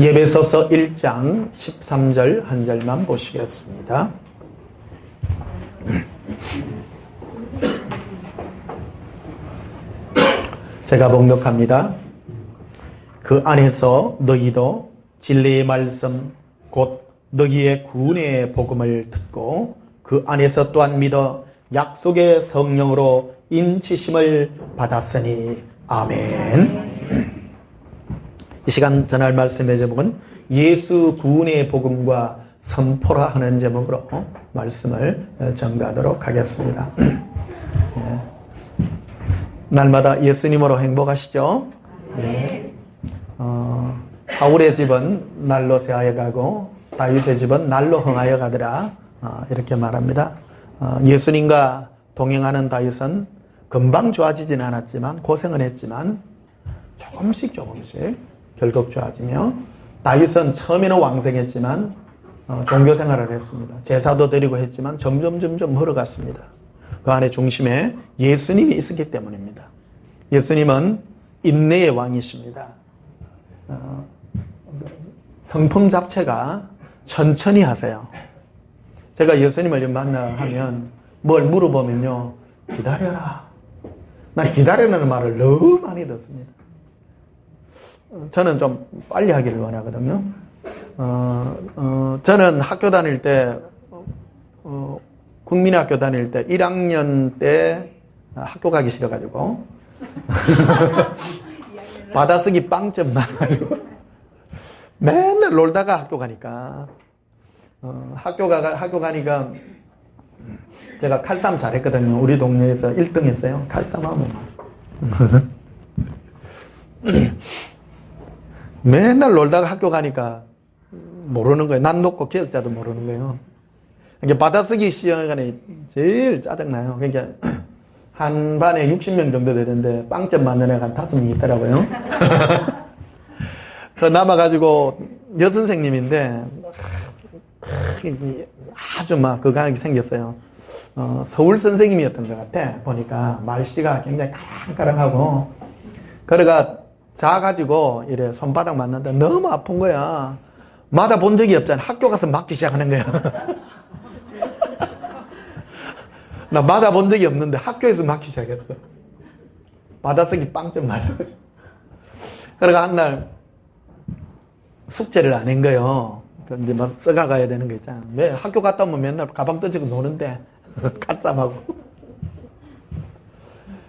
예배소서 1장 13절 한 절만 보시겠습니다. 제가 봉독합니다. 그 안에서 너희도 진리의 말씀 곧 너희의 구원의 복음을 듣고 그 안에서 또한 믿어 약속의 성령으로 인치심을 받았으니 아멘. 이 시간 전할 말씀의 제목은 예수 구원의 복음과 선포라 하는 제목으로 말씀을 전가하도록 하겠습니다. 날마다 예수님으로 행복하시죠? 네. 사울의 집은 날로 새하여 가고 다윗의 집은 날로 흥하여 가더라. 이렇게 말합니다. 예수님과 동행하는 다윗은 금방 좋아지진 않았지만 고생은 했지만 조금씩 결국 좋아지며, 다윗은 처음에는 왕성했지만 종교 생활을 했습니다. 제사도 드리고 했지만 점점 흘러갔습니다. 그 안에 중심에 예수님이 있었기 때문입니다. 예수님은 인내의 왕이십니다. 성품 자체가 천천히 하세요. 제가 예수님을 만나하면 뭘 물어보면요, 기다려라. 난 기다리라는 말을 너무 많이 듣습니다. 저는 좀 빨리 하기를 원하거든요. 저는 학교 다닐 때, 국민학교 다닐 때 1학년 때 학교 가기 싫어가지고 받아쓰기 빵점 많아가지고 맨날 놀다가 학교 가니까 학교 가니까 제가 칼싸움 잘했거든요. 우리 동네에서 1등 했어요. 칼싸움 하면 맨날 놀다가 학교 가니까 모르는 거예요. 난 놓고 기억자도 모르는 거예요. 그러니까 받아쓰기 시간에 제일 짜증나요. 그러니까 한 반에 60명 정도 되는데 빵점 맞는 애가 한 5명 있더라고요. 그 남아가지고 여선생님인데 아주 막 그강하게 생겼어요. 서울 선생님이었던 것 같아. 보니까 말씨가 굉장히 까랑까랑하고, 그래가 자가지고 이래 손바닥 맞는데 너무 아픈 거야. 맞아 본 적이 없잖아. 학교 가서 맞기 시작하는 거야. 나 맞아 본 적이 없는데 학교에서 맞기 시작했어. 받아쓰기 빵점 맞아가지고. 그래가 한날 숙제를 안 한 거예요. 이제 막 써가야 되는 거 있잖아. 왜 학교 갔다 오면 맨날 가방 던지고 노는데 칼싸움하고.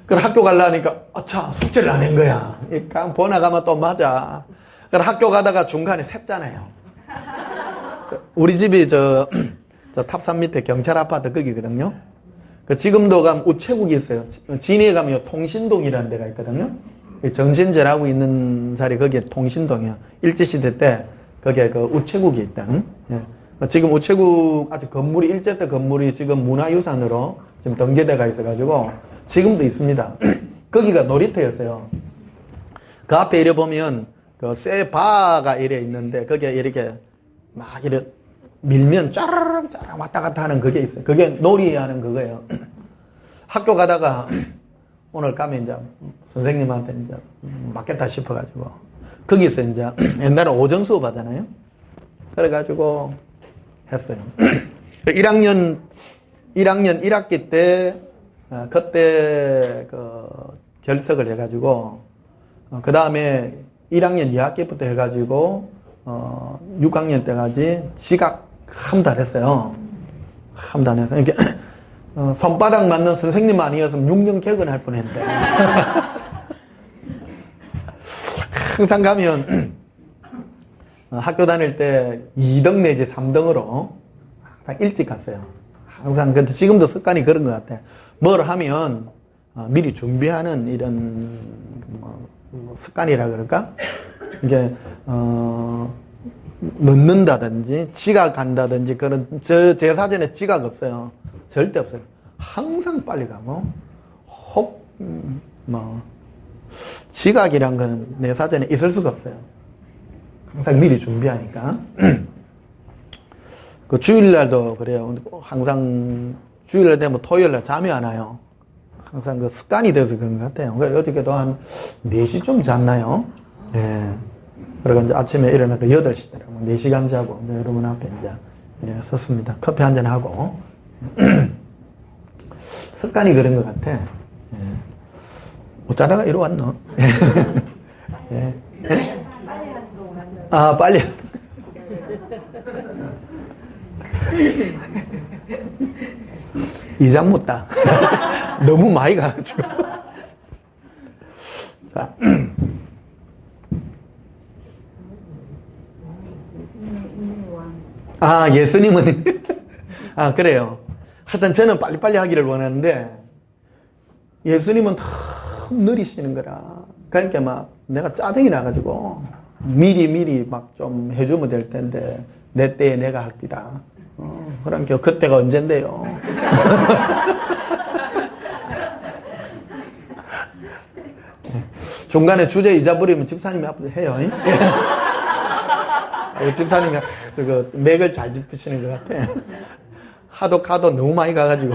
그래 학교 가려니까 아차 숙제를 안 한 거야. 그러니까 번화가면 또 맞아. 그래 학교 가다가 중간에 샜잖아요. 우리 집이 저 탑산 밑에 경찰 아파트 거기거든요. 그 지금도 가면 우체국이 있어요. 진해에 가면 통신동이라는 데가 있거든요. 정신제라고 있는 자리 거기에 통신동이야. 일제시대 때 거기에 그 우체국이 있던. 지금 우체국 아직 건물이 일제 건물이 지금 문화유산으로 지금 등재돼가 있어가지고 지금도 있습니다. 거기가 놀이터였어요. 그 앞에 이래 보면 그 쇠 바가 이래 있는데 거기에 이렇게 막 이래 밀면 짜르르 왔다 갔다 하는 그게 있어요. 그게 놀이하는 그거예요. 학교 가다가 오늘 가면 이제 선생님한테 이제 맞겠다 싶어가지고 거기서 이제 옛날에 오전 수업 하잖아요. 그래가지고 했어요. 1학년 1학기 때 그때 그 결석을 해가지고 그 다음에 1학년 2학기부터 해가지고 6학년 때까지 지각 한 달 했어요. 한 달 해서 이렇게 손바닥 맞는 선생님 아니었으면 6년 개근할 뻔했는데 항상 가면 학교 다닐 때 2등 내지 3등으로 항상 일찍 갔어요. 항상 근데 지금도 습관이 그런 것 같아. 뭘 하면 미리 준비하는 이런 습관이라 그럴까? 이게 늦는다든지 지각한다든지 그런 제 사전에 지각 없어요. 절대 없어요. 항상 빨리 가고 혹 지각이란 거는 내 사전에 있을 수가 없어요. 항상 미리 준비하니까. 그 주일날도 그래요. 항상 주일날 되면 토요일날 잠이 안 와요. 항상 그 습관이 돼서 그런 것 같아요. 그러니까 어저께도 한 4시쯤 잤나요? 예. 그리고 이제 아침에 일어나서 8시더라고. 4시간 자고, 이제 여러분 앞에 이제 이렇게 섰습니다. 커피 한잔 하고. 습관이 그런 것 같아. 예. 못 자다가 이리 왔노? 예. 예? 아, 빨리. 이잠 못다. 너무 많이 가가지고. 자. 아, 예수님은. 아, 그래요. 하여튼 저는 빨리빨리 하기를 원하는데, 예수님은 너무 느리시는 거라. 그러니까 막 내가 짜증이 나가지고, 미리 막 좀 해주면 될 텐데, 내 때에 내가 할 기다. 그러니까 그때가 언젠데요. 중간에 주제 잊어버리면 집사님이 앞에서 해요. 집사님이 그 맥을 잘 짚으시는 것 같아. 하도 너무 많이 가가지고.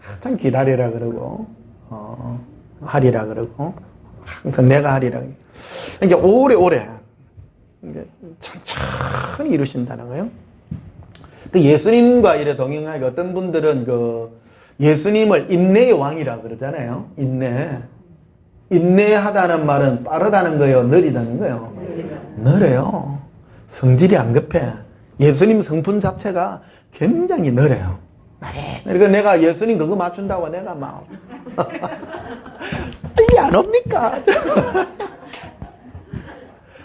항상 기다리라 그러고, 하리라 그러고, 항상 내가 하리라. 그러니까 오래오래, 천천히 이루신다는 거예요. 그 예수님과 이래 동행하기 어떤 분들은 그 예수님을 인내의 왕이라 그러잖아요. 인내하다는 말은 빠르다는 거예요? 느리다는 거예요? 느려요. 성질이 안 급해. 예수님 성품 자체가 굉장히 느려요. 그러니까 내가 예수님 그거 맞춘다고 내가 막 이게 안 옵니까?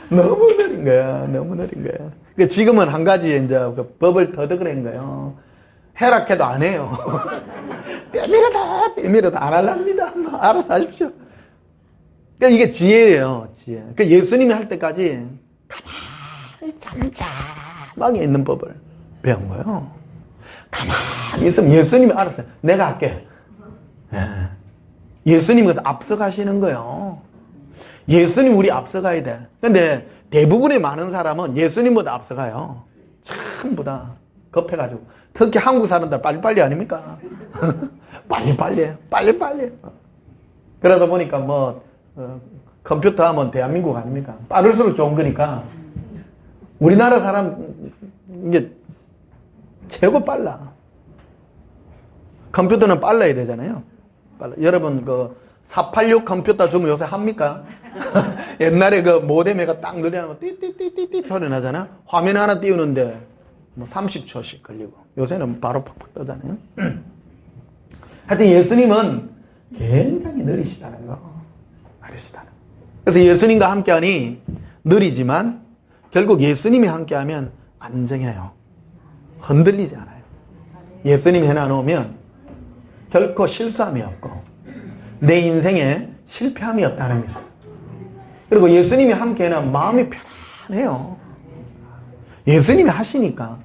너무 느린 거야. 너무 느린 거야. 그러니까 지금은 한 가지 이제 그 법을 터득한 거예요. 해락해도 안 해요. 때밀어도 안 할랍니다. 알아서 하십시오. 그러니까 이게 지혜예요. 지혜. 그러니까 예수님이 할 때까지 가만히 잠잠하게 있는 법을 배운 거예요. 가만히 있으면 예수님이 알았어요. 내가 할게. 예수님이 그래서 앞서가시는 거예요. 예수님 우리 앞서가야 돼. 근데 대부분의 많은 사람은 예수님보다 앞서가요. 전부 다 급해가지고. 특히 한국 사람들 빨리빨리 아닙니까? 빨리빨리. 그러다 보니까 컴퓨터 하면 대한민국 아닙니까? 빠를수록 좋은 거니까. 우리나라 사람, 이게 최고 빨라. 컴퓨터는 빨라야 되잖아요. 여러분, 486 컴퓨터 주면 요새 합니까? 옛날에 그 모뎀에가 딱 느려나면 띠띠띠띠띠 소리 나잖아? 화면 하나 띄우는데 30초씩 걸리고. 요새는 바로 팍팍 뜨잖아요. 하여튼 예수님은 굉장히 느리시다는 거. 느리시다는 거. 그래서 예수님과 함께하니 느리지만 결국 예수님이 함께하면 안정해요. 흔들리지 않아요. 예수님이 해놔놓으면 결코 실수함이 없고 내 인생에 실패함이 없다는 거죠. 그리고 예수님이 함께 해놔면 마음이 편안해요. 예수님이 하시니까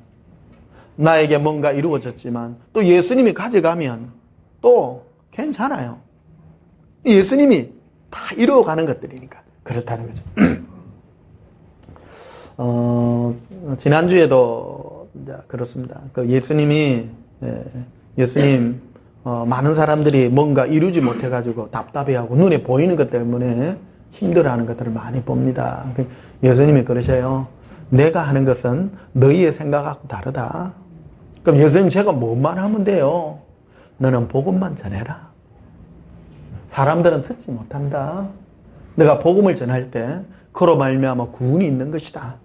나에게 뭔가 이루어졌지만 또 예수님이 가져가면 또 괜찮아요. 예수님이 다 이루어가는 것들이니까 그렇다는 거죠. 지난주에도 이제 그렇습니다. 그 예수님 많은 사람들이 뭔가 이루지 못해가지고 답답해하고 눈에 보이는 것 때문에 힘들어하는 것들을 많이 봅니다. 예수님이 그러셔요. 내가 하는 것은 너희의 생각하고 다르다. 그럼 예수님 제가 뭐만 하면 돼요? 너는 복음만 전해라. 사람들은 듣지 못한다. 내가 복음을 전할 때 그로 말미암아 구원이 있는 것이다.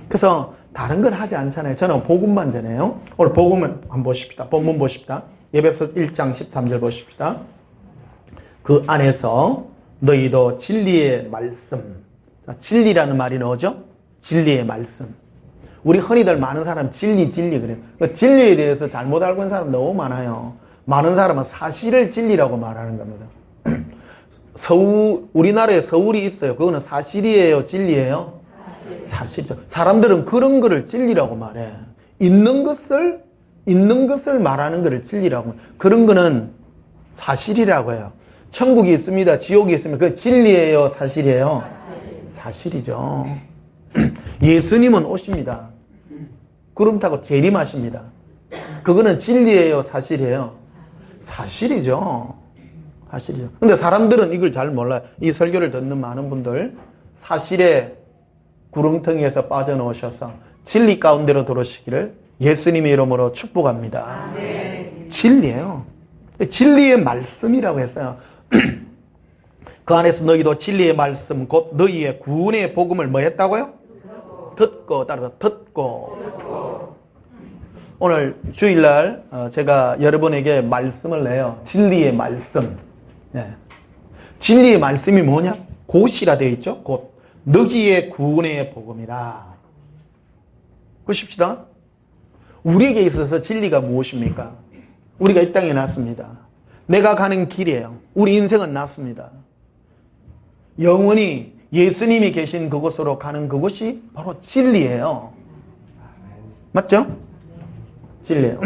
그래서 다른 건 하지 않잖아요. 저는 복음만 전해요. 오늘 복음을 한번 보십시다. 본문 보십시다. 에베소 1장 13절 보십시다. 그 안에서 너희도 진리의 말씀. 진리라는 말이 나오죠? 진리의 말씀. 우리 흔히들 많은 사람 진리 그래요. 그러니까 진리에 대해서 잘못 알고 있는 사람 너무 많아요. 많은 사람은 사실을 진리라고 말하는 겁니다. 우리나라에 서울이 있어요. 그거는 사실이에요? 진리예요? 사실이죠. 사람들은 그런 거를 진리라고 말해. 있는 것을 말하는 거를 진리라고 말해. 그런 거는 사실이라고 해요. 천국이 있습니다. 지옥이 있습니다. 그게 진리예요? 사실이에요? 사실이죠. 예수님은 오십니다. 구름 타고 재림하십니다. 그거는 진리예요? 사실이에요? 사실이죠. 사실이죠. 근데 사람들은 이걸 잘 몰라요. 이 설교를 듣는 많은 분들 사실의 구렁텅이에서 빠져나오셔서 진리 가운데로 들어오시기를 예수님의 이름으로 축복합니다. 진리예요. 진리의 말씀이라고 했어요. 그 안에서 너희도 진리의 말씀 곧 너희의 구원의 복음을 뭐 했다고요? 듣고 따라서 듣고. 오늘 주일날 제가 여러분에게 말씀을 내요. 진리의 말씀. 네. 진리의 말씀이 뭐냐? 곧이라 되어 있죠. 곧 너희의 구원의 복음이라. 보십시다. 우리에게 있어서 진리가 무엇입니까? 우리가 이 땅에 났습니다. 내가 가는 길이에요. 우리 인생은 났습니다. 영원히 예수님이 계신 그곳으로 가는 그곳이 바로 진리예요. 맞죠? 진리예요.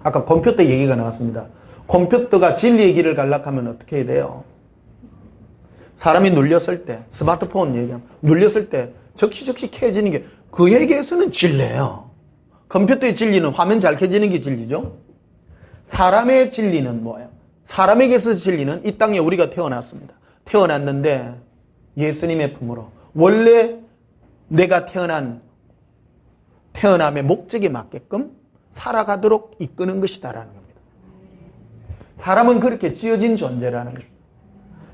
아까 컴퓨터 얘기가 나왔습니다. 컴퓨터가 진리의 길을 가려면 어떻게 해야 돼요? 사람이 눌렸을 때, 스마트폰 얘기하면 눌렸을 때 적시적시 켜지는 게 그에게서는 진리예요. 컴퓨터의 진리는 화면 잘 켜지는 게 진리죠. 사람의 진리는 뭐예요? 사람에게서 진리는 이 땅에 우리가 태어났습니다. 태어났는데 예수님의 품으로 원래 내가 태어남의 목적에 맞게끔 살아가도록 이끄는 것이다라는 겁니다. 사람은 그렇게 지어진 존재라는 것입니다.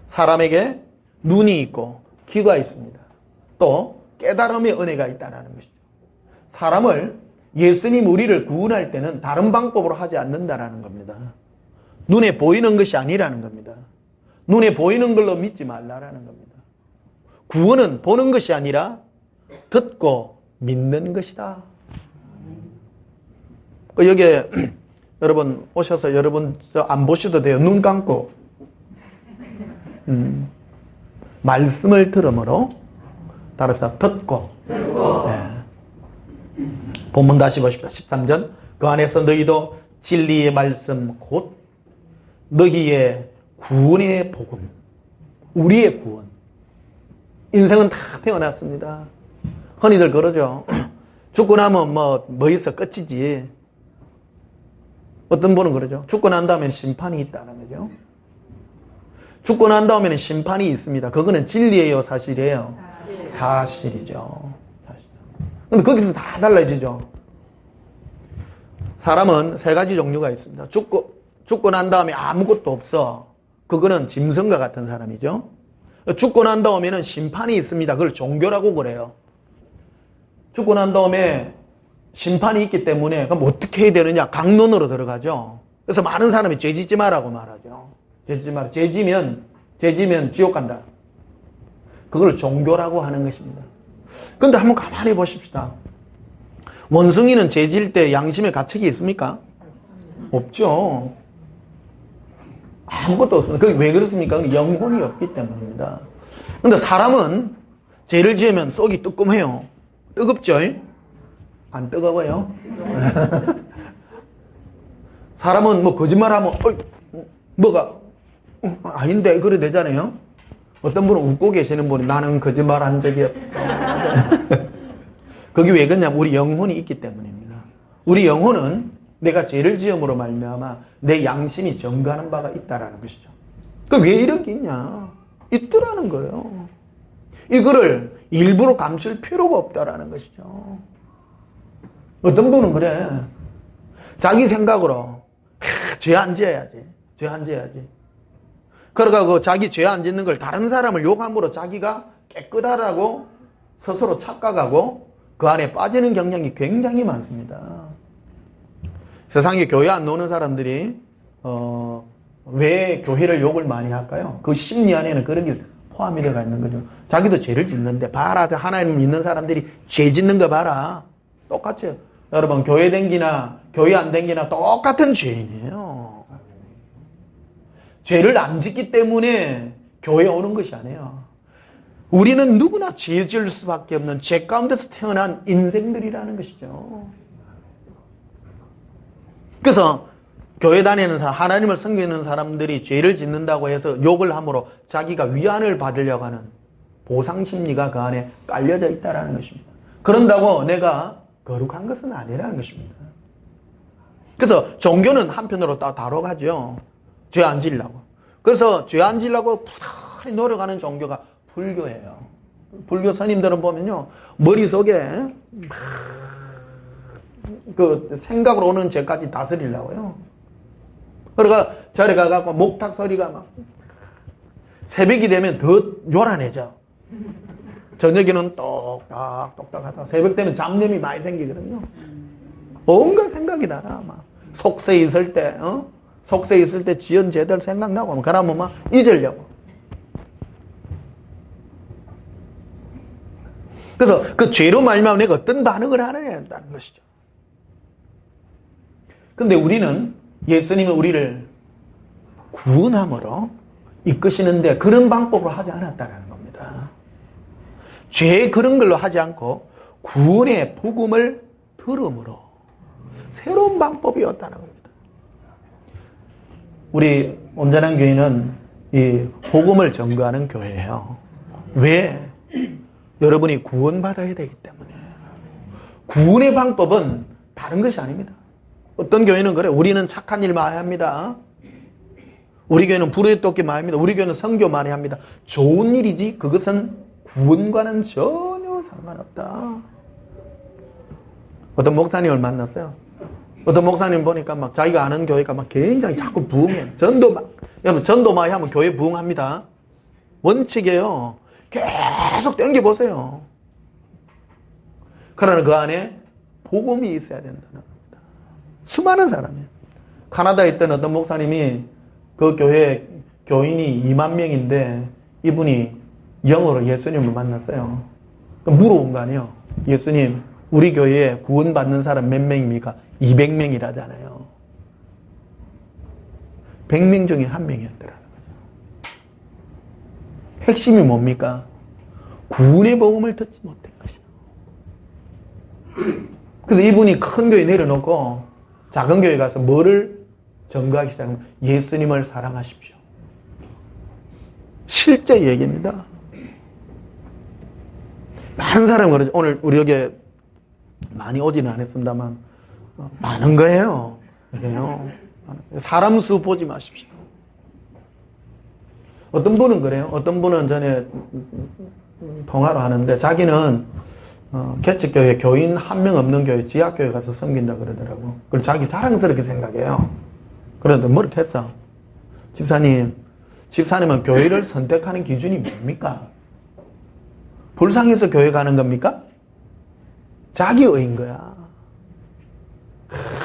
사람에게 눈이 있고 귀가 있습니다. 또 깨달음의 은혜가 있다는 것이죠. 사람을 예수님 우리를 구원할 때는 다른 방법으로 하지 않는다라는 겁니다. 눈에 보이는 것이 아니라는 겁니다. 눈에 보이는 걸로 믿지 말라라는 겁니다. 구원은 보는 것이 아니라 듣고 믿는 것이다. 여기에 여러분 오셔서 여러분 안 보셔도 돼요. 눈 감고 말씀을 들음으로 따라서 듣고. 네. 본문 다시 보십시다. 13절. 그 안에서 너희도 진리의 말씀 곧 너희의 구원의 복음. 우리의 구원. 인생은 다 태어났습니다. 흔히들 그러죠. 죽고 나면 뭐 있어 끝이지. 어떤 분은 그러죠. 죽고 난 다음에 심판이 있다는 거죠. 죽고 난 다음에는 심판이 있습니다. 그거는 진리예요, 사실이에요? 사실이죠. 근데 거기서 다 달라지죠. 사람은 세 가지 종류가 있습니다. 죽고 난 다음에 아무것도 없어. 그거는 짐승과 같은 사람이죠. 죽고 난 다음에는 심판이 있습니다. 그걸 종교라고 그래요. 죽고 난 다음에 심판이 있기 때문에 그럼 어떻게 해야 되느냐? 강론으로 들어가죠. 그래서 많은 사람이 죄 짓지 마라고 말하죠. 죄 짓지 마라. 죄 지면 지옥 간다. 그걸 종교라고 하는 것입니다. 그런데 한번 가만히 보십시다. 원숭이는 죄 지을 때 양심의 가책이 있습니까? 없죠. 아무것도 없습니다. 그게 왜 그렇습니까? 영혼이 없기 때문입니다. 그런데 사람은 죄를 지으면 속이 뜨끔해요. 뜨겁죠? 안 뜨거워요? 사람은 뭐 거짓말하면 뭐가 아닌데 그래 되잖아요. 어떤 분은 웃고 계시는 분이 나는 거짓말한 적이 없어. 그게 왜 그러냐면 우리 영혼이 있기 때문입니다. 우리 영혼은 내가 죄를 지음으로 말미암아 내 양심이 정가하는 바가 있다라는 것이죠. 그 왜 이런 게 있냐? 있더라는 거예요. 이거를 일부러 감출 필요가 없다라는 것이죠. 어떤 분은 그래. 자기 생각으로 죄 안 지어야지. 죄 안 지어야지. 그러니까 그 자기 죄 안 짓는 걸 다른 사람을 욕함으로 자기가 깨끗하다고 스스로 착각하고 그 안에 빠지는 경향이 굉장히 많습니다. 세상에 교회 안 나오는 사람들이 왜 교회를 욕을 많이 할까요? 그 심리 안에는 그런 게 포함이 되어 있는 거죠. 자기도 죄를 짓는데 봐라. 하나님 믿는 사람들이 죄 짓는 거 봐라. 똑같죠. 여러분 교회 댕기나 교회 안 댕기나 똑같은 죄인이에요. 죄를 안 짓기 때문에 교회에 오는 것이 아니에요. 우리는 누구나 죄 지을 수밖에 없는 죄 가운데서 태어난 인생들이라는 것이죠. 그래서 교회 다니는 사람, 하나님을 섬기는 사람들이 죄를 짓는다고 해서 욕을 함으로 자기가 위안을 받으려고 하는 보상심리가 그 안에 깔려져 있다는 것입니다. 그런다고 내가 거룩한 것은 아니라는 것입니다. 그래서 종교는 한편으로 다뤄가죠. 죄 안 지으려고. 그래서 죄 안 지려고 부단히 노력하는 종교가 불교예요. 불교 스님들은 보면요, 머릿속에 그 생각으로 오는 죄까지 다스리려고요. 그러니까 절에 가갖고 목탁 소리가 막 새벽이 되면 더 요란해져. 저녁에는 똑딱 하다 새벽 되면 잡념이 많이 생기거든요. 온갖 생각이 나나 막 속세 있을 때, 속세 있을 때 지은 죄들 생각나고 그러면 막 잊으려고. 그래서 그 죄로 말미암아 내가 어떤 반응을 하느냐에 한다는 것이죠. 근데 우리는 예수님은 우리를 구원함으로 이끄시는데 그런 방법으로 하지 않았다는 겁니다. 죄 그런 걸로 하지 않고 구원의 복음을 들음으로 새로운 방법이었다는 겁니다. 우리 온전한 교회는 이 복음을 전거하는 교회예요. 왜? 여러분이 구원받아야 되기 때문에. 구원의 방법은 다른 것이 아닙니다. 어떤 교회는 그래. 우리는 착한 일 많이 합니다. 우리 교회는 불의 돕기 많이 합니다. 우리 교회는 선교 많이 합니다. 좋은 일이지 그것은 구원과는 전혀 상관없다. 어떤 목사님을 만났어요. 어떤 목사님 보니까 막 자기가 아는 교회가 막 굉장히 자꾸 부흥해. 여러분 전도 많이 하면 교회 부흥합니다. 원칙이에요. 계속 땡겨보세요. 그러나 그 안에 복음이 있어야 된다는 겁니다. 수많은 사람이에요. 카나다에 있던 어떤 목사님이 그 교회 교인이 2만 명인데 이분이 영어로 예수님을 만났어요. 물어본 거 아니에요. 예수님, 우리 교회에 구원받는 사람 몇 명입니까? 200명이라잖아요. 100명 중에 1명이었더라는 거죠. 핵심이 뭡니까? 구원의 복음을 듣지 못한 것이에요. 그래서 이분이 큰 교회 내려놓고 작은 교회 가서 뭐를 전거하기 시작하면 예수님을 사랑하십시오. 실제 얘기입니다. 많은 사람은 그러죠. 오늘 우리 여기에 많이 오지는 않았습니다만 많은 거예요. 사람 수 보지 마십시오. 어떤 분은 그래요. 어떤 분은 전에 통화로 하는데 자기는 개척교회 교인 한 명 없는 교회 지하교회 가서 섬긴다 그러더라고. 그걸 자기 자랑스럽게 생각해요. 그런데 뭐를 했어? 집사님은 교회를 선택하는 기준이 뭡니까? 불쌍해서 교회 가는 겁니까? 자기 의인 거야.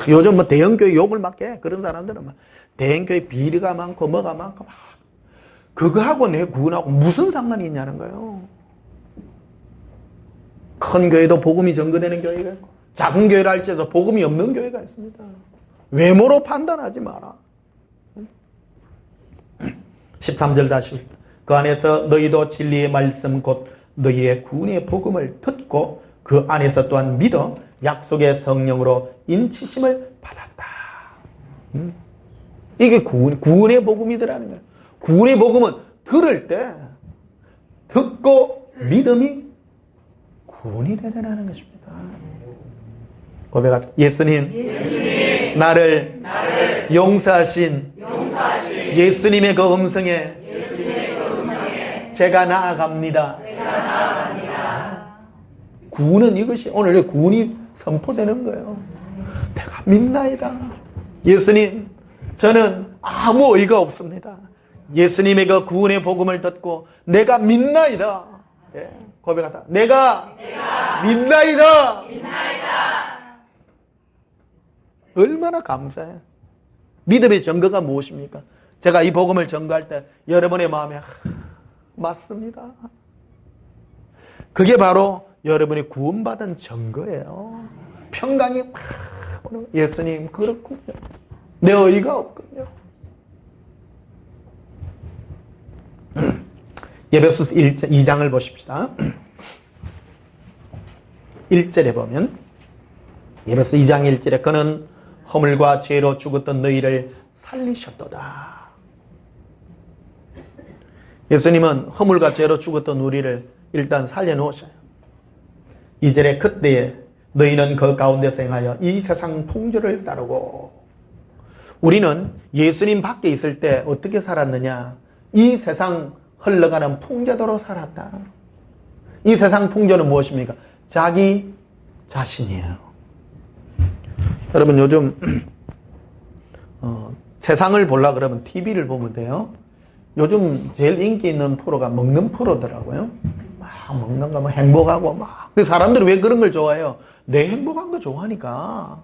요즘 뭐 대형교회 욕을 맞게 해. 그런 사람들은 막 대형교회 비리가 많고 뭐가 많고 막 그거하고 내 구원하고 무슨 상관이 있냐는 거예요. 큰 교회도 복음이 전거되는 교회가 있고 작은 교회를 할지라도 복음이 없는 교회가 있습니다. 외모로 판단하지 마라. 13절 다시 그 안에서 너희도 진리의 말씀 곧 너희의 구원의 복음을 듣고 그 안에서 또한 믿어 약속의 성령으로 인치심을 받았다. 이게 구원의 복음이더라는 거예요. 구원의 복음은 들을 때 듣고 믿음이 구원이 되더라는 것입니다. 고백합니다. 예수님 나를 용서하신 예수님의 그 음성에 제가 나아갑니다. 구원은 이것이 오늘 구원이 선포되는 거예요. 내가 믿나이다. 예수님, 저는 아무 의가 없습니다. 예수님의 그 구원의 복음을 듣고 내가 믿나이다. 예, 고백하다. 내가 믿나이다. 얼마나 감사해요. 믿음의 증거가 무엇입니까? 제가 이 복음을 전거할 때 여러분의 마음에 맞습니다. 그게 바로 여러분이 구원받은 증거예요. 평강이 막 예수님 그렇군요. 내 의가 없군요. 에베소서 2장을 보십시다. 1절에 보면 에베소서 2장 1절에 그는 허물과 죄로 죽었던 너희를 살리셨도다. 예수님은 허물과 죄로 죽었던 우리를 일단 살려놓으셔요. 2절에 그때에 너희는 그 가운데서 행하여 이 세상 풍조를 따르고 우리는 예수님 밖에 있을 때 어떻게 살았느냐? 이 세상 흘러가는 풍조대로 살았다. 이 세상 풍조는 무엇입니까? 자기 자신이에요. 여러분 요즘 세상을 보려고 그러면 TV를 보면 돼요. 요즘 제일 인기 있는 프로가 먹는 프로더라고요. 막 먹는 거 막 행복하고 막. 그 사람들이 왜 그런 걸 좋아해요? 내 행복한 거 좋아하니까.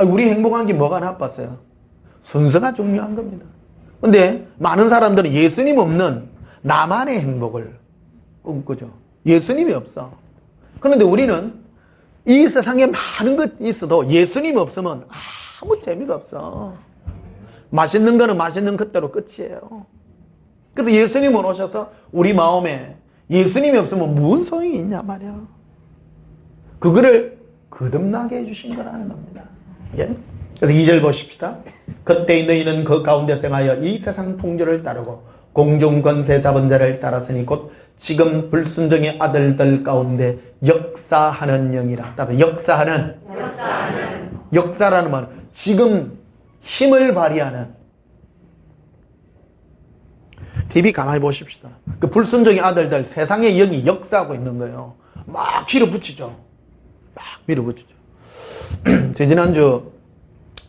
우리 행복한 게 뭐가 나빴어요? 순서가 중요한 겁니다. 근데 많은 사람들은 예수님 없는 나만의 행복을 꿈꾸죠. 예수님이 없어. 그런데 우리는 이 세상에 많은 것이 있어도 예수님이 없으면 아무 재미가 없어. 맛있는 거는 맛있는 그대로 끝이에요. 그래서 예수님은 오셔서 우리 마음에 예수님이 없으면 무슨 소용이 있냐 말이야. 그거를 거듭나게 해주신 거라는 겁니다. 예? 그래서 2절 보십시다. 그때 너희는 그 가운데서 행하여 이 세상 풍조를 따르고 공중 권세 잡은 자를 따랐으니 곧 지금 불순종의 아들들 가운데 역사하는 영이라. 따로 역사하는. 역사라는 말은 지금 힘을 발휘하는. TV 가만히 보십시다. 그 불순종의 아들들 세상의 영이 역사하고 있는 거예요. 막 밀어붙이죠. 막 밀어붙이죠. 지난주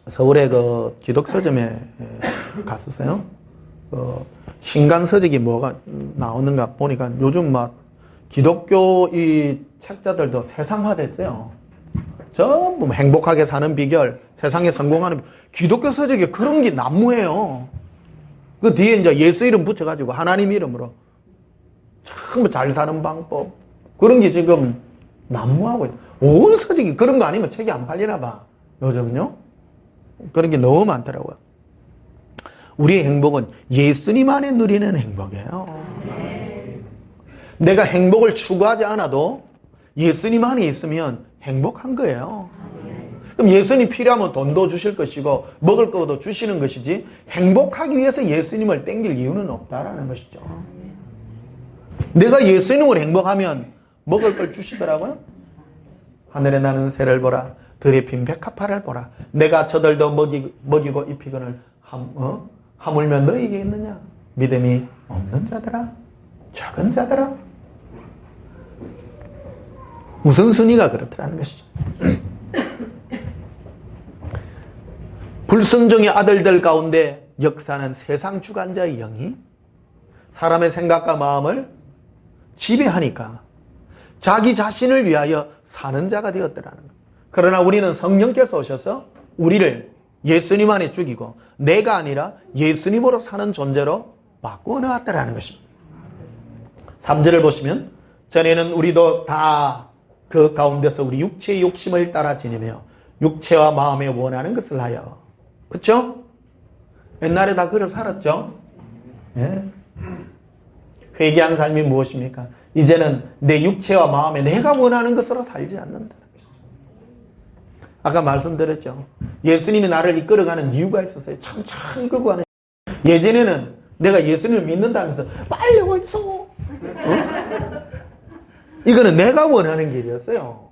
서울의 그 기독 서점에 갔었어요. 신간 서적이 뭐가 나오는가 보니까 요즘 막 기독교 이 책자들도 세상화됐어요. 전부 행복하게 사는 비결, 세상에 성공하는 기독교 서적에 그런 게 난무해요. 그 뒤에 이제 예수 이름 붙여가지고 하나님 이름으로 전부 잘 사는 방법 그런 게 지금 난무하고 있어요. 온 서적이 그런 거 아니면 책이 안 팔리나 봐. 요즘요. 그런 게 너무 많더라고요. 우리의 행복은 예수님 안에 누리는 행복이에요. 내가 행복을 추구하지 않아도 예수님 안에 있으면 행복한 거예요. 그럼 예수님 필요하면 돈도 주실 것이고 먹을 것도 주시는 것이지 행복하기 위해서 예수님을 땡길 이유는 없다라는 것이죠. 내가 예수님을 행복하면 먹을 걸 주시더라고요. 하늘에 나는 새를 보라 들에 핀 백합화를 보라 내가 저들도 먹이고 입히거늘 하물며 너희에게 있느냐 믿음이 없는 자들아 적은 자들아. 우선순위가 그렇더라는 것이죠. 불순종의 아들들 가운데 역사는 세상 주관자의 영이 사람의 생각과 마음을 지배하니까 자기 자신을 위하여 사는 자가 되었더라는 것. 그러나 우리는 성령께서 오셔서 우리를 예수님 안에 죽이고 내가 아니라 예수님으로 사는 존재로 바꾸어 놓았다라는 것입니다. 3절을 보시면 전에는 우리도 다 그 가운데서 우리 육체의 욕심을 따라 지니며 육체와 마음에 원하는 것을 하여. 그렇죠? 옛날에 다 그렇게 살았죠? 예. 회개한 삶이 무엇입니까? 이제는 내 육체와 마음에 내가 원하는 것으로 살지 않는다. 아까 말씀드렸죠. 예수님이 나를 이끌어가는 이유가 있었어요. 천천히 끌고 가는. 예전에는 내가 예수님을 믿는다면서 빨리 어디서? 이거는 내가 원하는 길이었어요.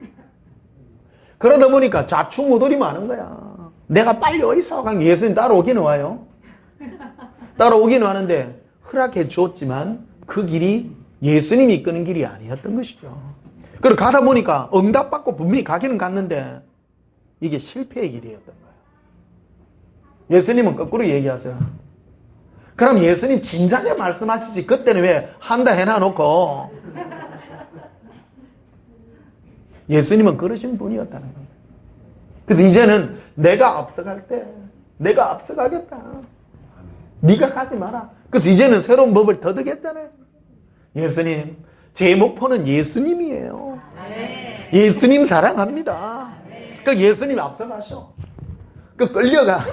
그러다 보니까 좌충우돌이 많은 거야. 내가 빨리 어디서? 그냥 예수님 따라오기는 와요. 따라오기는 하는데 허락해 주었지만 그 길이 예수님이 이끄는 길이 아니었던 것이죠. 그리고 가다 보니까 응답받고 분명히 가기는 갔는데 이게 실패의 길이었던 거예요. 예수님은 거꾸로 얘기하세요. 그럼 예수님 진작에 말씀하시지 그때는 왜 한다 해놔놓고. 예수님은 그러신 분이었다는 거예요. 그래서 이제는 내가 앞서갈 때 내가 앞서가겠다. 네가 가지 마라. 그래서 이제는 새로운 법을 더득했잖아요. 예수님, 제 목표는 예수님이에요. 예수님 사랑합니다. 그 예수님 앞서가셔. 그 끌려가.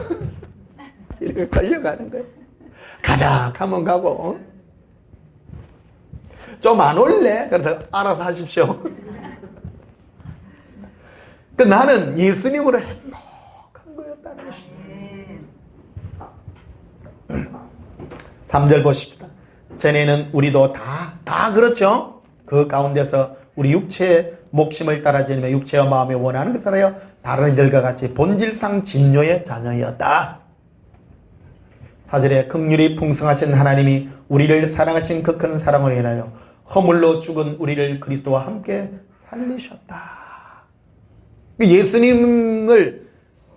이렇게 끌려가는 거예요. 가자 하면 가고 좀 안 올래? 그래서 알아서 하십시오. 그 나는 예수님으로 행복한 거였다는 것입니다. 3절 보십시다. 전에는 우리도 다 그렇죠? 그 가운데서 우리 육체의 목심을 따라 지니며 육체와 마음에 원하는 것을 하여 다른 이들과 같이 본질상 진노의 자녀였다. 4절에 긍휼이 풍성하신 하나님이 우리를 사랑하신 그 큰 사랑을 인하여 허물로 죽은 우리를 그리스도와 함께 살리셨다. 예수님을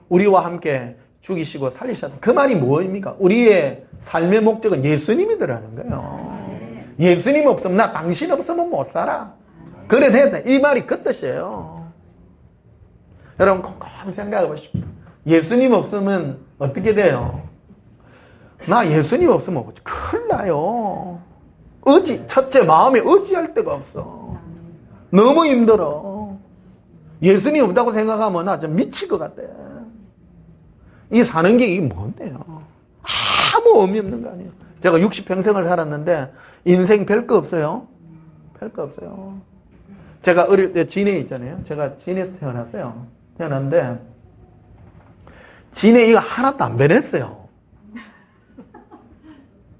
우리와 함께 죽이시고 살리셨다. 그 말이 뭐입니까? 우리의 삶의 목적은 예수님이더라는 거예요. 예수님 없으면, 나 당신 없으면 못 살아. 그래 됐다. 이 말이 그 뜻이에요. 여러분 꼭 생각해 보십시오. 예수님 없으면 어떻게 돼요? 나 예수님 없으면 큰일 나요. 첫째 마음에 의지할 데가 없어. 너무 힘들어. 예수님 없다고 생각하면 나 좀 미칠 것 같아. 이 사는 게 이게 뭔데요? 아무 의미 없는 거 아니에요. 제가 60평생을 살았는데 인생 별거 없어요. 별거 없어요. 제가 어릴 때 진해 있잖아요. 제가 진해에서 태어났어요. 태어났는데 진해 이거 하나도 안 변했어요.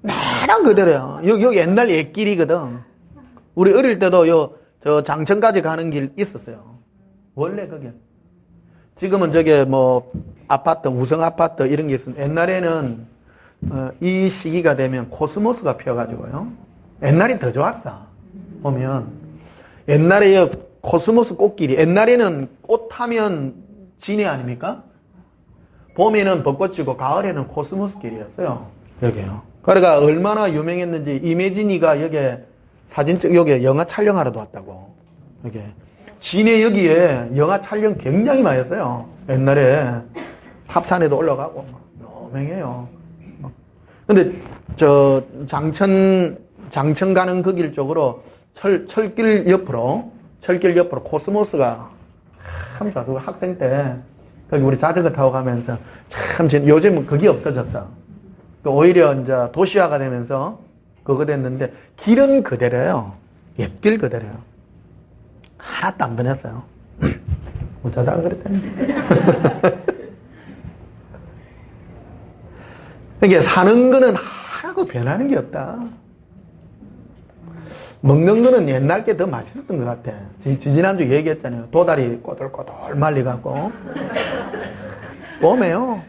나랑 그대로요. 여기 옛날 옛길이거든. 우리 어릴 때도 저 장천까지 가는 길 있었어요. 원래 그게. 지금은 저게 뭐 아파트, 우성 아파트 이런 게 있습니다. 옛날에는 이 시기가 되면 코스모스가 피어가지고요. 옛날이 더 좋았어. 보면 옛날에 코스모스 꽃길이, 옛날에는 꽃하면 진해 아닙니까? 봄에는 벚꽃이고 가을에는 코스모스 길이었어요. 여기요. 그러니까 얼마나 유명했는지 이매진이가 여기 사진 여기 영화 촬영하러도 왔다고. 여기 진해 여기에 영화 촬영 굉장히 많이 했어요. 옛날에 탑산에도 올라가고 유명해요. 근데 저 장천 가는 그 길 쪽으로 철길 옆으로 코스모스가 참 좋아서 학생 때 거기 우리 자전거 타고 가면서 참 요즘은 그게 없어졌어. 오히려 이제 도시화가 되면서 그거 됐는데 길은 그대로예요. 옛길 그대로예요. 하나도 안 변했어요. 어쩌다가 그랬다니. 이게 사는 거는 하나도 변하는 게 없다. 먹는 거는 옛날 게 더 맛있었던 것 같아. 지난주 얘기했잖아요. 도다리 꼬들꼬들 말려갖고. 봄에요.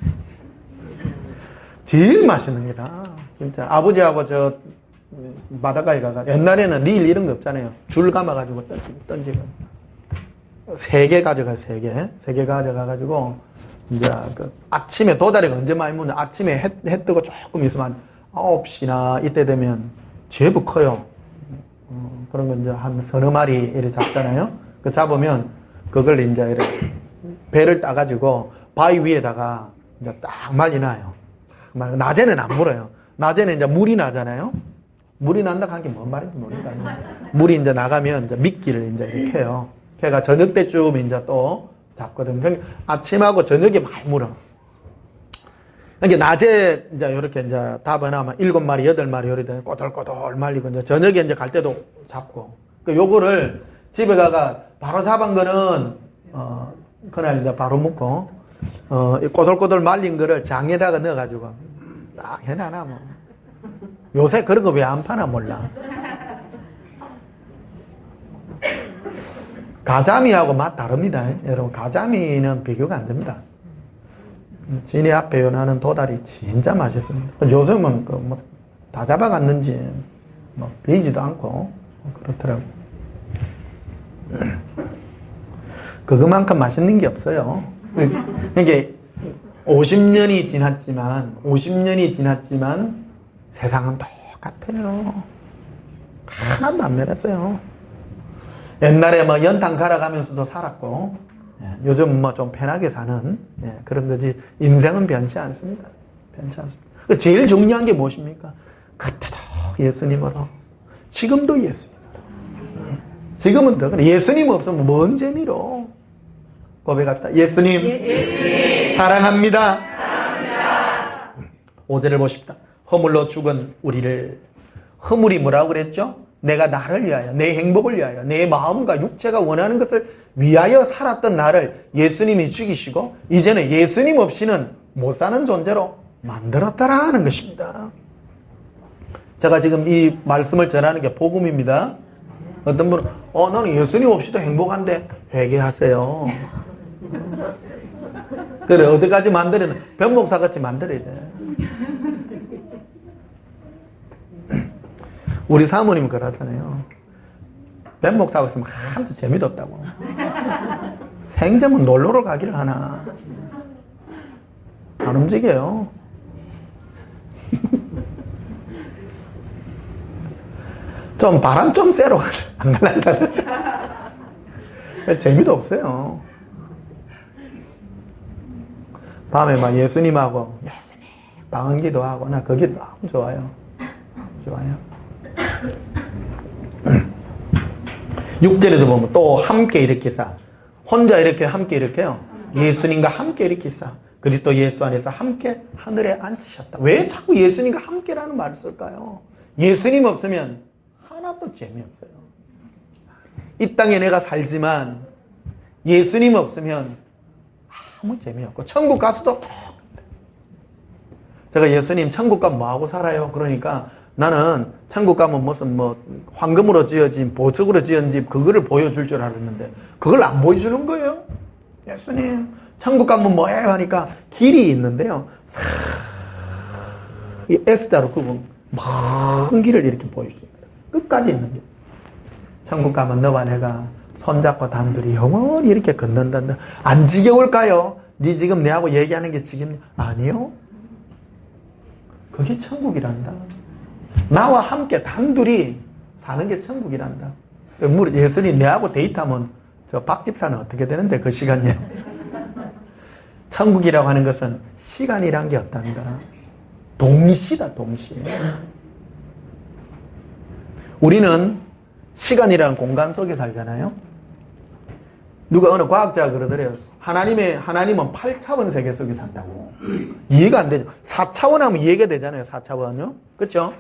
제일 맛있는 게다. 진짜. 아버지하고 저 바닷가에 가가 옛날에는 릴 이런 거 없잖아요. 줄 감아가지고 던지고. 3개 가져가요, 3개. 3개 가져가가지고, 이제 아침에 도다리가 언제 많이 먹냐. 아침에 해 뜨고 조금 있으면 9시나 이때 되면 제법 커요. 그런 거 이제 한 서너 마리 이렇게 잡잖아요. 그 잡으면 그걸 이제 이렇게 배를 따가지고 바위 위에다가 이제 딱 말려놔요. 낮에는 안 물어요. 낮에는 이제 물이 나잖아요. 물이 난다 하는 게 뭔 말인지 모르겠어요. 물이 이제 나가면 이제 미끼를 이제 이렇게 해요. 걔가 저녁 때쯤 이제 또 잡거든. 그러니까 아침하고 저녁에 많이 물어. 그러니까 낮에 이제 이렇게 이제 답변하면 7마리, 8마리 요리돼 꼬들꼬들 말리고 이제 저녁에 이제 갈 때도 잡고. 그 요거를 집에 가가 바로 잡은 거는 그날 이제 바로 먹고 꼬들꼬들 말린 거를 장에다가 넣어가지고 딱 해놔 뭐. 요새 그런 거 왜 안 파나 몰라. 가자미하고 맛 다릅니다. 여러분 가자미는 비교가 안 됩니다. 진해 앞에 요나는 도다리 진짜 맛있습니다. 요즘은 뭐 다 잡아갔는지 뭐 베이지도 않고 그렇더라고요. 그거만큼 맛있는 게 없어요. 이게 50년이 지났지만 세상은 똑같아요. 하나도 안 변했어요. 옛날에 뭐 연탄 갈아가면서도 살았고, 요즘 뭐 좀 편하게 사는 그런 거지. 인생은 변치 않습니다. 변치 않습니다. 제일 중요한 게 무엇입니까? 그때도 예수님으로, 지금도 예수님으로. 지금은 더 그래. 예수님 없으면 뭔 재미로 고백합시다. 예수님. 사랑합니다. 5절을 보십시다. 허물로 죽은 우리를. 허물이 뭐라고 그랬죠? 내가 나를 위하여, 내 행복을 위하여, 내 마음과 육체가 원하는 것을 위하여 살았던 나를 예수님이 죽이시고 이제는 예수님 없이는 못 사는 존재로 만들었다라는 것입니다. 제가 지금 이 말씀을 전하는 게 복음입니다. 어떤 분은 나는 예수님 없이도 행복한데 회개하세요. 그래, 어디까지 만들어야 돼? 변목사 같이 만들어야 돼. 우리 사모님 그러잖아요. 변목사하고 있으면 하나도 재미도 없다고. 생전은 놀러를 가기를 하나. 안 움직여요. 좀 바람 좀 쐬러 안 갈란다. 재미도 없어요. 밤에 막 예수님하고 예수님 방언기도 하고 나 그게 너무 좋아요. 좋아요. 6절에도 보면 또 함께 일으키사 혼자 이렇게 함께 일으켜요. 예수님과 함께 일으키사 그리스도 예수 안에서 함께 하늘에 앉히셨다. 왜 자꾸 예수님과 함께라는 말을 쓸까요? 예수님 없으면 하나도 재미없어요. 이 땅에 내가 살지만 예수님 없으면 아무 재미없고 천국 가서도 제가 예수님 천국 가면 뭐하고 살아요? 그러니까 나는 천국 가면 무슨 황금으로 지어진 보석으로 지은 집 그거를 보여줄 줄 알았는데 그걸 안 보여주는 거예요. 예수님 천국 가면 뭐해요? 하니까 길이 있는데요. 이 S자로 끄고 먼 길을 이렇게 보여줍니다. 끝까지 있는 길. 천국 가면 너와 내가 손잡고 단둘이 영원히 이렇게 걷는단다. 안 지겨울까요? 네 지금 내하고 얘기하는 게 지금 아니요? 그게 천국이란다. 나와 함께 단둘이 사는 게 천국이란다. 예수님 내하고 데이트하면 저 박 집사는 어떻게 되는데 그 시간에 천국이라고 하는 것은 시간이란 게 없단다. 동시다 동시. 우리는 시간이라는 공간 속에 살잖아요. 누가 어느 과학자가 그러더래요. 하나님은 8차원 세계 속에 산다고. 이해가 안 되죠. 4차원 하면 이해가 되잖아요. 4차원요. 그렇죠?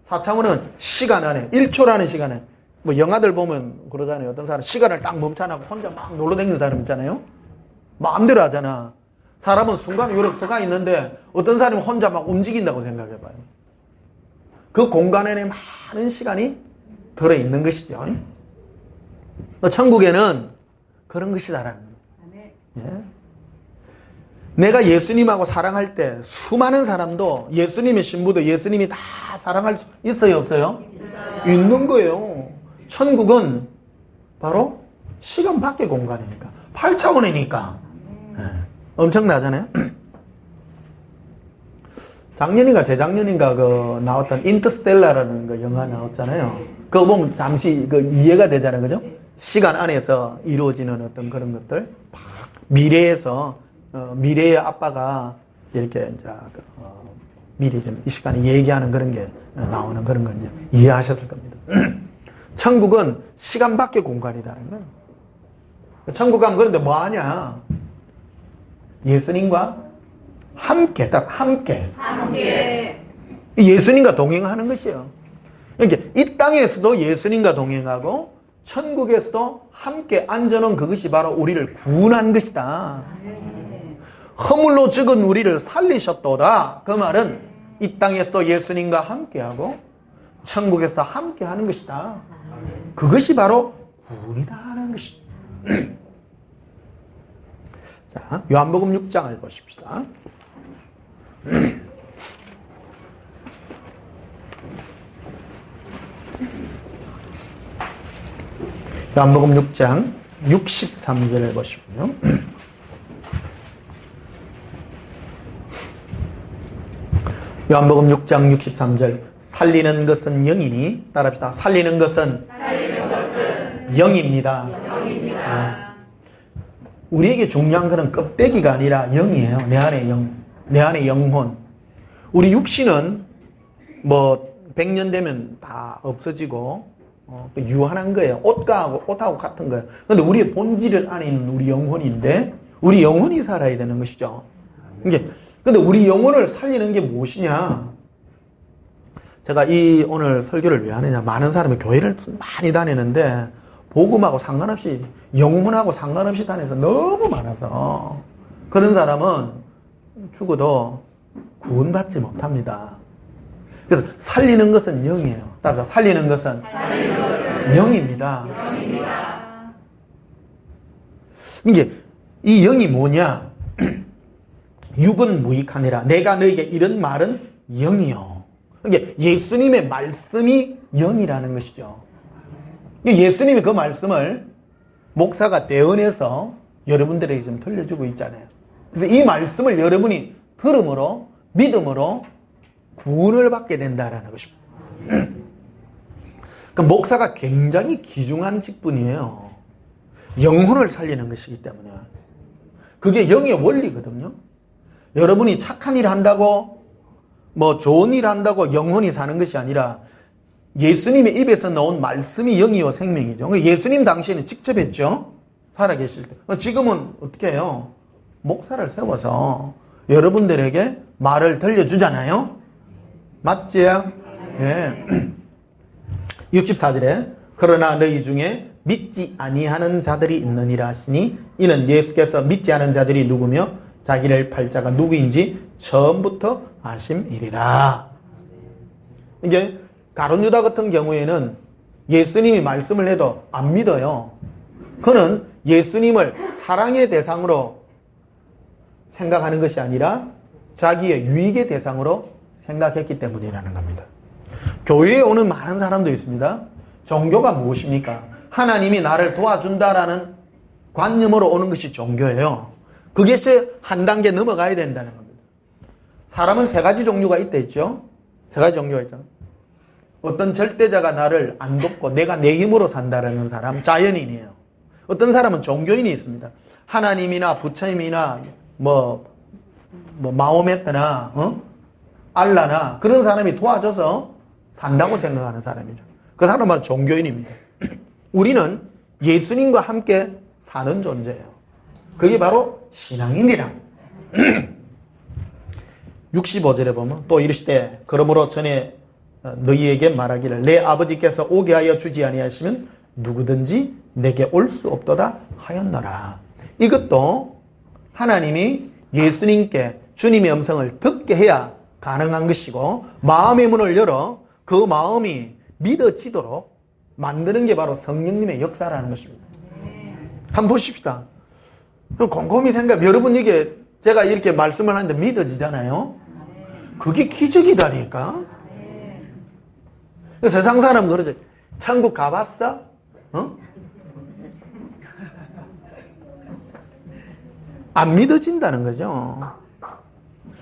4차원은 시간 안에 1초라는 시간에 영화들 보면 그러잖아요. 어떤 사람 시간을 딱 멈춰놓고 혼자 막 놀러 다니는 사람 있잖아요. 마음대로 하잖아. 사람은 순간 이렇게 서가 있는데 어떤 사람이 혼자 막 움직인다고 생각해봐요. 그 공간 안에 많은 시간이 들어있는 것이죠. 천국에는 그런 것이다라는 거예요. 예. 내가 예수님하고 사랑할 때 수많은 사람도 예수님의 신부도 예수님이 다 사랑할 수 있어요? 없어요? 있는 거예요. 천국은 바로 시간 밖의 공간이니까 8차원이니까 엄청나잖아요. 작년인가 재작년인가 그 나왔던 인터스텔라라는 그 영화 나왔잖아요. 그거 보면 잠시 그 이해가 되잖아요. 그죠? 시간 안에서 이루어지는 어떤 그런 것들. 미래에서 미래의 아빠가 이렇게 이제 미리 좀 이 시간에 얘기하는 그런 게 나오는 그런 걸 이제 이해하셨을 겁니다. 천국은 시간 밖의 공간이라는 거예요. 천국 가면 그런데 뭐 하냐? 예수님과 함께, 딱 함께. 예수님과 동행하는 것이에요. 그러니까 이 땅에서도 예수님과 동행하고 천국에서도 함께 앉아놓은 그것이 바로 우리를 구원한 것이다. 허물로 죽은 우리를 살리셨도다. 그 말은 이 땅에서도 예수님과 함께하고 천국에서도 함께하는 것이다. 그것이 바로 구원이다 하는 것입니다. 자, 요한복음 6장을 보십시다. 요한복음 6장 63절을 보시면요. 요한복음 6장 63절 살리는 것은 영이니 따라합시다. 살리는 것은 영입니다. 우리에게 중요한 것은 껍데기가 아니라 영이에요. 내 안에 영, 내 안에 영혼. 우리 육신은 뭐 100년 되면 다 없어지고 유한한 거예요. 옷하고 같은 거예요. 그런데 우리의 본질 안에 있는 우리 영혼인데 우리 영혼이 살아야 되는 것이죠. 근데 우리 영혼을 살리는 게 무엇이냐? 제가 이 오늘 설교를 왜 하느냐? 많은 사람이 교회를 많이 다니는데 복음하고 상관없이 영혼하고 상관없이 다녀서 너무 많아서 그런 사람은 죽어도 구원받지 못합니다. 그래서 살리는 것은 영이에요. 따라서 살리는 것은 영입니다. 이게 이 영이 뭐냐? 육은 무익하니라. 내가 너에게 이런 말은 영이요. 이게 예수님의 말씀이 영이라는 것이죠. 예수님이 그 말씀을 목사가 대언해서 여러분들에게 좀 들려주고 있잖아요. 그래서 이 말씀을 여러분이 들음으로, 믿음으로 구원을 받게 된다는 것입니다. 그 목사가 굉장히 귀중한 직분이에요. 영혼을 살리는 것이기 때문에. 그게 영의 원리거든요. 여러분이 착한 일 한다고, 뭐 좋은 일 한다고 영혼이 사는 것이 아니라 예수님의 입에서 나온 말씀이 영이요 생명이죠. 예수님 당시에는 직접 했죠. 살아계실 때. 지금은 어떻게 해요? 목사를 세워서 여러분들에게 말을 들려주잖아요. 맞지요? 예. 64절에 그러나 너희 중에 믿지 아니하는 자들이 있느니라 하시니 이는 예수께서 믿지 않은 자들이 누구며 자기를 팔 자가 누구인지 처음부터 아심이리라. 이게 가룟 유다 같은 경우에는 예수님이 말씀을 해도 안 믿어요. 그는 예수님을 사랑의 대상으로 생각하는 것이 아니라 자기의 유익의 대상으로 생각했기 때문이라는 겁니다. 교회에 오는 많은 사람도 있습니다. 종교가 무엇입니까? 하나님이 나를 도와준다라는 관념으로 오는 것이 종교예요. 그것이 한 단계 넘어가야 된다는 겁니다. 사람은 세 가지 종류가 있다 했죠. 세 가지 종류가 있죠. 어떤 절대자가 나를 안 돕고 내가 내 힘으로 산다라는 사람, 자연인이에요. 어떤 사람은 종교인이 있습니다. 하나님이나 부처님이나 마호메트나 알라나 그런 사람이 도와줘서 산다고 생각하는 사람이죠. 그 사람은 종교인입니다. 우리는 예수님과 함께 사는 존재예요. 그게 바로 신앙인이라. 65절에 보면 또 이르시되 그러므로 전에 너희에게 말하기를 내 아버지께서 오게 하여 주지 아니하시면 누구든지 내게 올 수 없도다 하였노라. 이것도 하나님이 예수님께 주님의 음성을 듣게 해야 가능한 것이고 마음의 문을 열어 그 마음이 믿어지도록 만드는 게 바로 성령님의 역사라는 것입니다. 한번 보십시다. 곰곰이 생각해. 여러분 이게 제가 이렇게 말씀을 하는데 믿어지잖아요. 그게 기적이다니까. 세상 사람 그러죠. 천국 가봤어? 안 믿어진다는 거죠.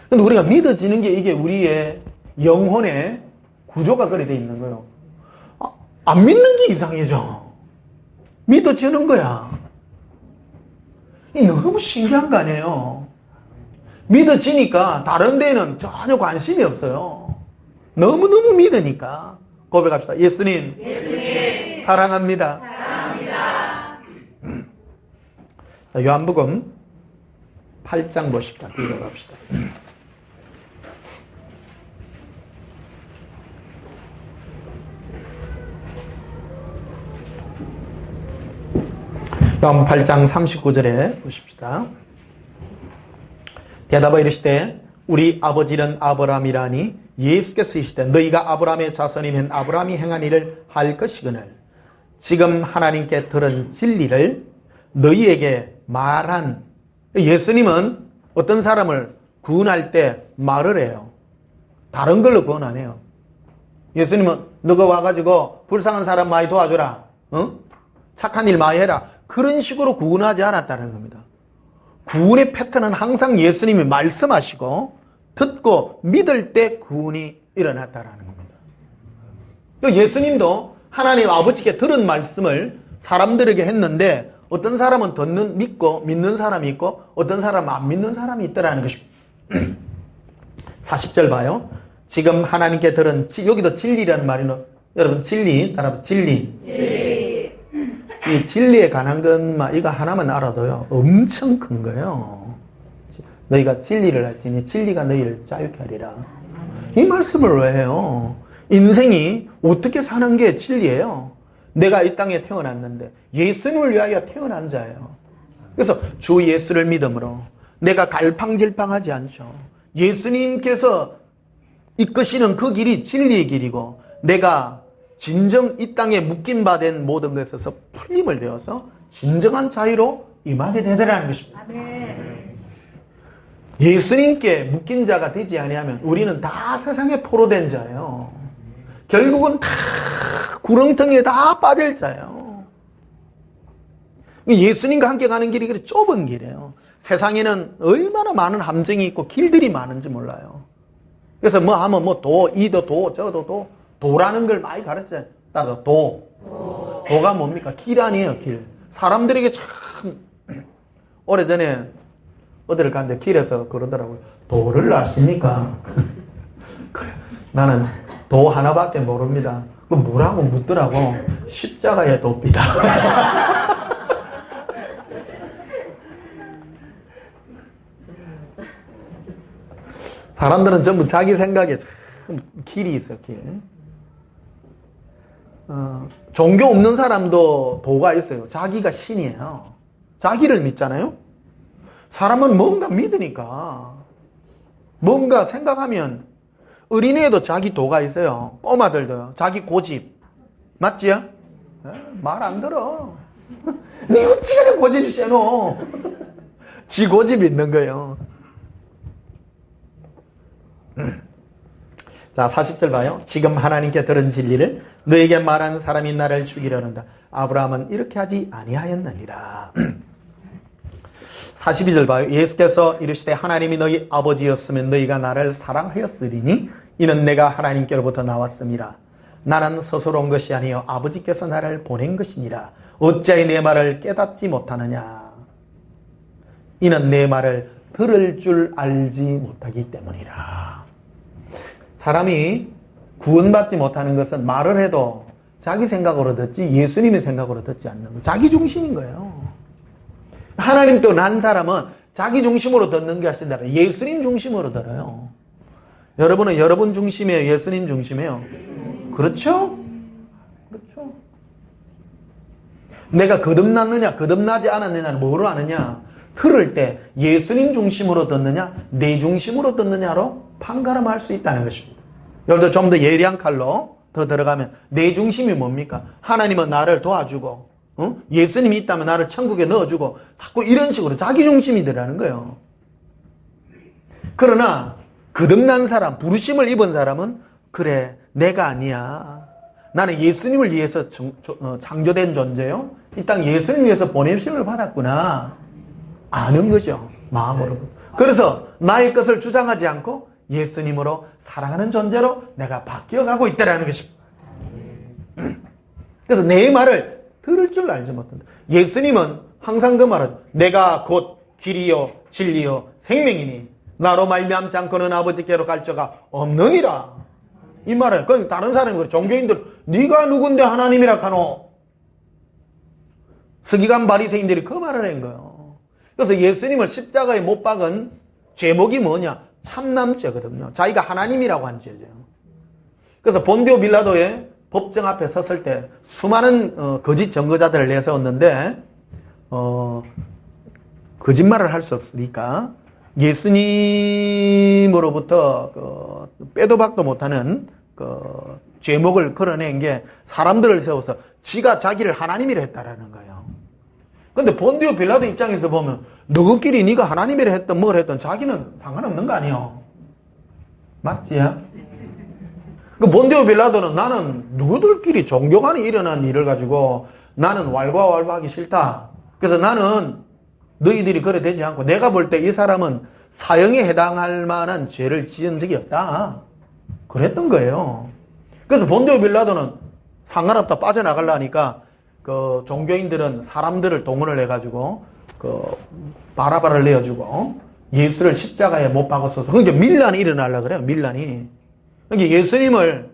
근데 우리가 믿어지는 게 이게 우리의 영혼의 구조가 그래 돼 있는 거예요. 안 믿는 게 이상해져. 믿어지는 거야. 이 너무 신기한 거 아니에요. 믿어지니까 다른 데는 전혀 관심이 없어요. 너무너무 믿으니까. 고백합시다. 예수님, 사랑합니다. 요한복음 8장 보십시다. 읽어갑시다. 요한복음 8장 39절에 보십시다. 대답하여 이르시되 우리 아버지는 아브라함이라니 예수께서 이르시되 너희가 아브라함의 자손이면 아브라함이 행한 일을 할 것이거늘 지금 하나님께 들은 진리를 너희에게 말한. 예수님은 어떤 사람을 구원할 때 말을 해요. 다른 걸로 구원 안 해요. 예수님은 너가 와가지고 불쌍한 사람 많이 도와줘라. 착한 일 많이 해라. 그런 식으로 구원하지 않았다는 겁니다. 구원의 패턴은 항상 예수님이 말씀하시고 듣고 믿을 때 구원이 일어났다는 겁니다. 예수님도 하나님 아버지께 들은 말씀을 사람들에게 했는데 어떤 사람은 믿고 믿는 사람이 있고 어떤 사람은 안 믿는 사람이 있더라는 것입니다. 40절 봐요. 지금 하나님께 들은 여기도 진리라는 말이는 여러분 진리 따라서 진리. 이 진리에 관한 것만 이거 하나만 알아도요 엄청 큰 거예요. 너희가 진리를 알지니 진리가 너희를 자유케 하리라. 이 말씀을 왜 해요? 인생이 어떻게 사는 게 진리예요. 내가 이 땅에 태어났는데 예수님을 위하여 태어난 자예요. 그래서 주 예수를 믿음으로 내가 갈팡질팡하지 않죠. 예수님께서 이끄시는 그 길이 진리의 길이고 내가 진정 이 땅에 묶임 바 된 모든 것에서 풀림을 되어서 진정한 자유로 임하게 되더라는 것입니다. 예수님께 묶인 자가 되지 아니하면 우리는 다 세상에 포로된 자예요. 결국은 다 구렁텅이에 다 빠질 자예요. 예수님과 함께 가는 길이 그렇게 좁은 길이에요. 세상에는 얼마나 많은 함정이 있고 길들이 많은지 몰라요. 그래서 뭐 하면 뭐 도, 이도 도, 저도 도, 도라는 걸 많이 가르쳐요. 따로 도가 뭡니까? 길 아니에요, 길. 사람들에게 참 오래전에 어디를 갔는데 길에서 그러더라고요. 도를 아십니까? 그래, 나는 도 하나밖에 모릅니다. 그 뭐라고 묻더라고. 십자가의 도입니다. 사람들은 전부 자기 생각에 길이 있어, 길. 종교 없는 사람도 도가 있어요. 자기가 신이에요. 자기를 믿잖아요. 사람은 뭔가 믿으니까 뭔가 생각하면 어린애도 자기 도가 있어요. 꼬마들도요. 자기 고집. 맞지요? 말 안 들어. 네 어찌그래 고집이 세노. 지 고집이 있는 거예요. 자, 40절 봐요. 지금 하나님께 들은 진리를 너에게 말한 사람이 나를 죽이려는다. 아브라함은 이렇게 하지 아니하였느니라. 42절 봐요. 예수께서 이르시되 하나님이 너희 아버지였으면 너희가 나를 사랑하였으리니 이는 내가 하나님께로부터 나왔음이라. 나는 스스로 온 것이 아니요 아버지께서 나를 보낸 것이니라. 어찌하여 내 말을 깨닫지 못하느냐. 이는 내 말을 들을 줄 알지 못하기 때문이라. 사람이 구원받지 못하는 것은 말을 해도 자기 생각으로 듣지 예수님의 생각으로 듣지 않는 거예요. 자기 중심인 거예요. 하나님 또 난 사람은 자기 중심으로 듣는 것이 아니라 예수님 중심으로 들어요. 여러분은 여러분 중심이에요? 예수님 중심이에요? 그렇죠? 그렇죠. 내가 거듭났느냐 거듭나지 않았느냐는 뭐로 아느냐? 들을 때 예수님 중심으로 듣느냐 내 중심으로 듣느냐로 판가름할 수 있다는 것입니다. 여러분들 좀 더 예리한 칼로 더 들어가면 내 중심이 뭡니까? 하나님은 나를 도와주고 예수님이 있다면 나를 천국에 넣어주고 자꾸 이런 식으로 자기 중심이 되라는 거예요. 그러나 거듭난 사람, 부르심을 입은 사람은 그래 내가 아니야. 나는 예수님을 위해서 창조된 존재요. 이 땅 예수님 위해서 보내심을 받았구나. 아는 거죠. 마음으로. 그래서 나의 것을 주장하지 않고 예수님으로 사랑하는 존재로 내가 바뀌어가고 있다는 것입니다. 그래서 내 말을 들을 줄 알지 못한다. 예수님은 항상 그 말하죠. 내가 곧 길이요 진리요 생명이니 나로 말미암지 않고는 아버지께로 갈 자가 없느니라. 이 말을 그건 다른 사람이 종교인들 네가 누군데 하나님이라 하노. 서기관 바리새인들이 그 말을 한 거예요. 그래서 예수님을 십자가에 못 박은 제목이 뭐냐? 참남죄거든요. 자기가 하나님이라고 한 죄죠. 그래서 본디오 빌라도의 법정 앞에 섰을 때 수많은 거짓 증거자들을 내세웠는데 거짓말을 할 수 없으니까 예수님으로부터 빼도 박도 못하는 죄목을 걸어낸 게 사람들을 세워서 지가 자기를 하나님이라 했다라는 거예요. 근데 본디오 빌라도 입장에서 보면 너희끼리 네가 하나님이라 했던 뭘 했던 자기는 상관없는 거 아니에요. 맞지요? 그 본디오 빌라도는 나는 누구들끼리 종교 간에 일어난 일을 가지고 나는 왈가왈부하기 싫다. 그래서 나는 너희들이 그래 되지 않고 내가 볼 때 이 사람은 사형에 해당할 만한 죄를 지은 적이 없다. 그랬던 거예요. 그래서 본디오 빌라도는 상관없다 빠져나가려니까 그 종교인들은 사람들을 동원을 해가지고 그 바라바를 내어주고 예수를 십자가에 못 박았어서 그러니까 밀란이 일어나려고 그래요. 밀란이. 그러니까 예수님을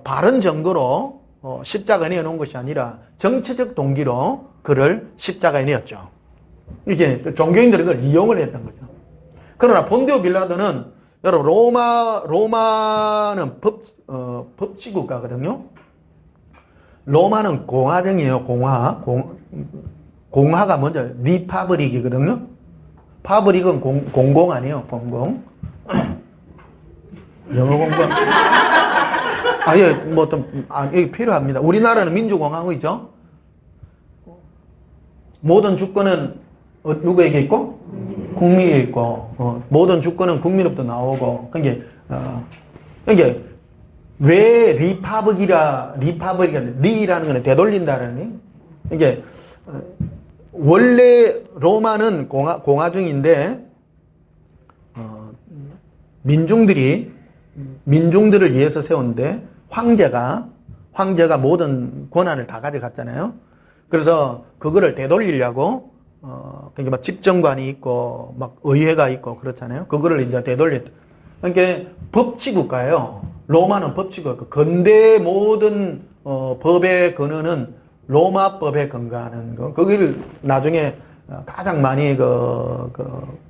바른 증거로 십자가에 내어놓은 것이 아니라 정치적 동기로 그를 십자가에 내었죠. 이게 종교인들이 그걸 이용을 했던 거죠. 그러나 본디오 빌라도는 여러분 로마는 법치국가거든요. 로마는 공화정이에요. 공화가 먼저 리파브릭이거든요. 파브릭은 공공 아니에요. 공공. 영어 공부. 아예 뭐 좀 이게 필요합니다. 우리나라는 민주공화국이죠. 모든 주권은 누구에게 있고? 국민이 있고, 모든 주권은 국민으로부터 나오고, 그게 왜 리라는 거는 되돌린다라니? 이게, 원래 로마는 공화중인데, 민중들을 위해서 세운데, 황제가 모든 권한을 다 가져갔잖아요. 그래서 그거를 되돌리려고, 그러니까 막 집정관이 있고, 막 의회가 있고, 그렇잖아요. 그거를 이제 되돌렸다. 그러니까 법치국가예요. 로마는 법치국가. 근대 모든, 법의 근원은 로마법에 근거하는 거. 거기를 나중에 가장 많이